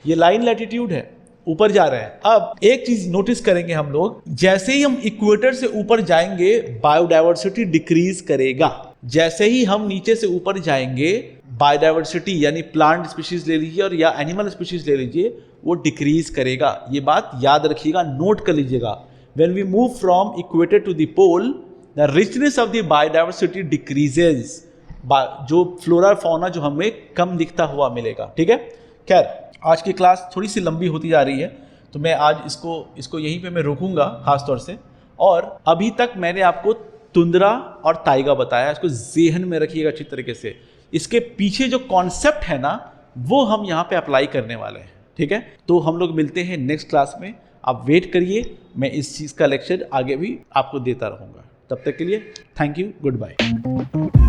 ये लाइन लैटिट्यूड है, ऊपर जा रहे हैं। अब एक चीज नोटिस करेंगे हम लोग, जैसे ही हम इक्वेटर से ऊपर जाएंगे बायोडाइवर्सिटी डिक्रीज करेगा, जैसे ही हम नीचे से ऊपर जाएंगे बायोडाइवर्सिटी यानी प्लांट स्पीशीज ले लीजिए और या एनिमल स्पीशीज ले लीजिए, वो डिक्रीज करेगा। ये बात याद रखिएगा, नोट कर लीजिएगा। When we move from equator to the pole the richness of the biodiversity decreases, जो फ्लोरा फौना जो हमें कम दिखता हुआ मिलेगा। ठीक है, खैर आज की क्लास थोड़ी सी लंबी होती जा रही है, तो मैं आज इसको यहीं पे मैं रोकूंगा खास तौर से। और अभी तक मैंने आपको तुंद्रा और ताइगा बताया, इसको जेहन में रखिएगा अच्छी तरीके से। इसके पीछे जो कॉन्सेप्ट है ना, वो हम यहाँ पे अप्लाई करने वाले हैं। ठीक है, तो हम लोग मिलते हैं नेक्स्ट क्लास में, आप वेट करिए, मैं इस चीज़ का लेक्चर आगे भी आपको देता रहूँगा। तब तक के लिए थैंक यू, गुड बाय।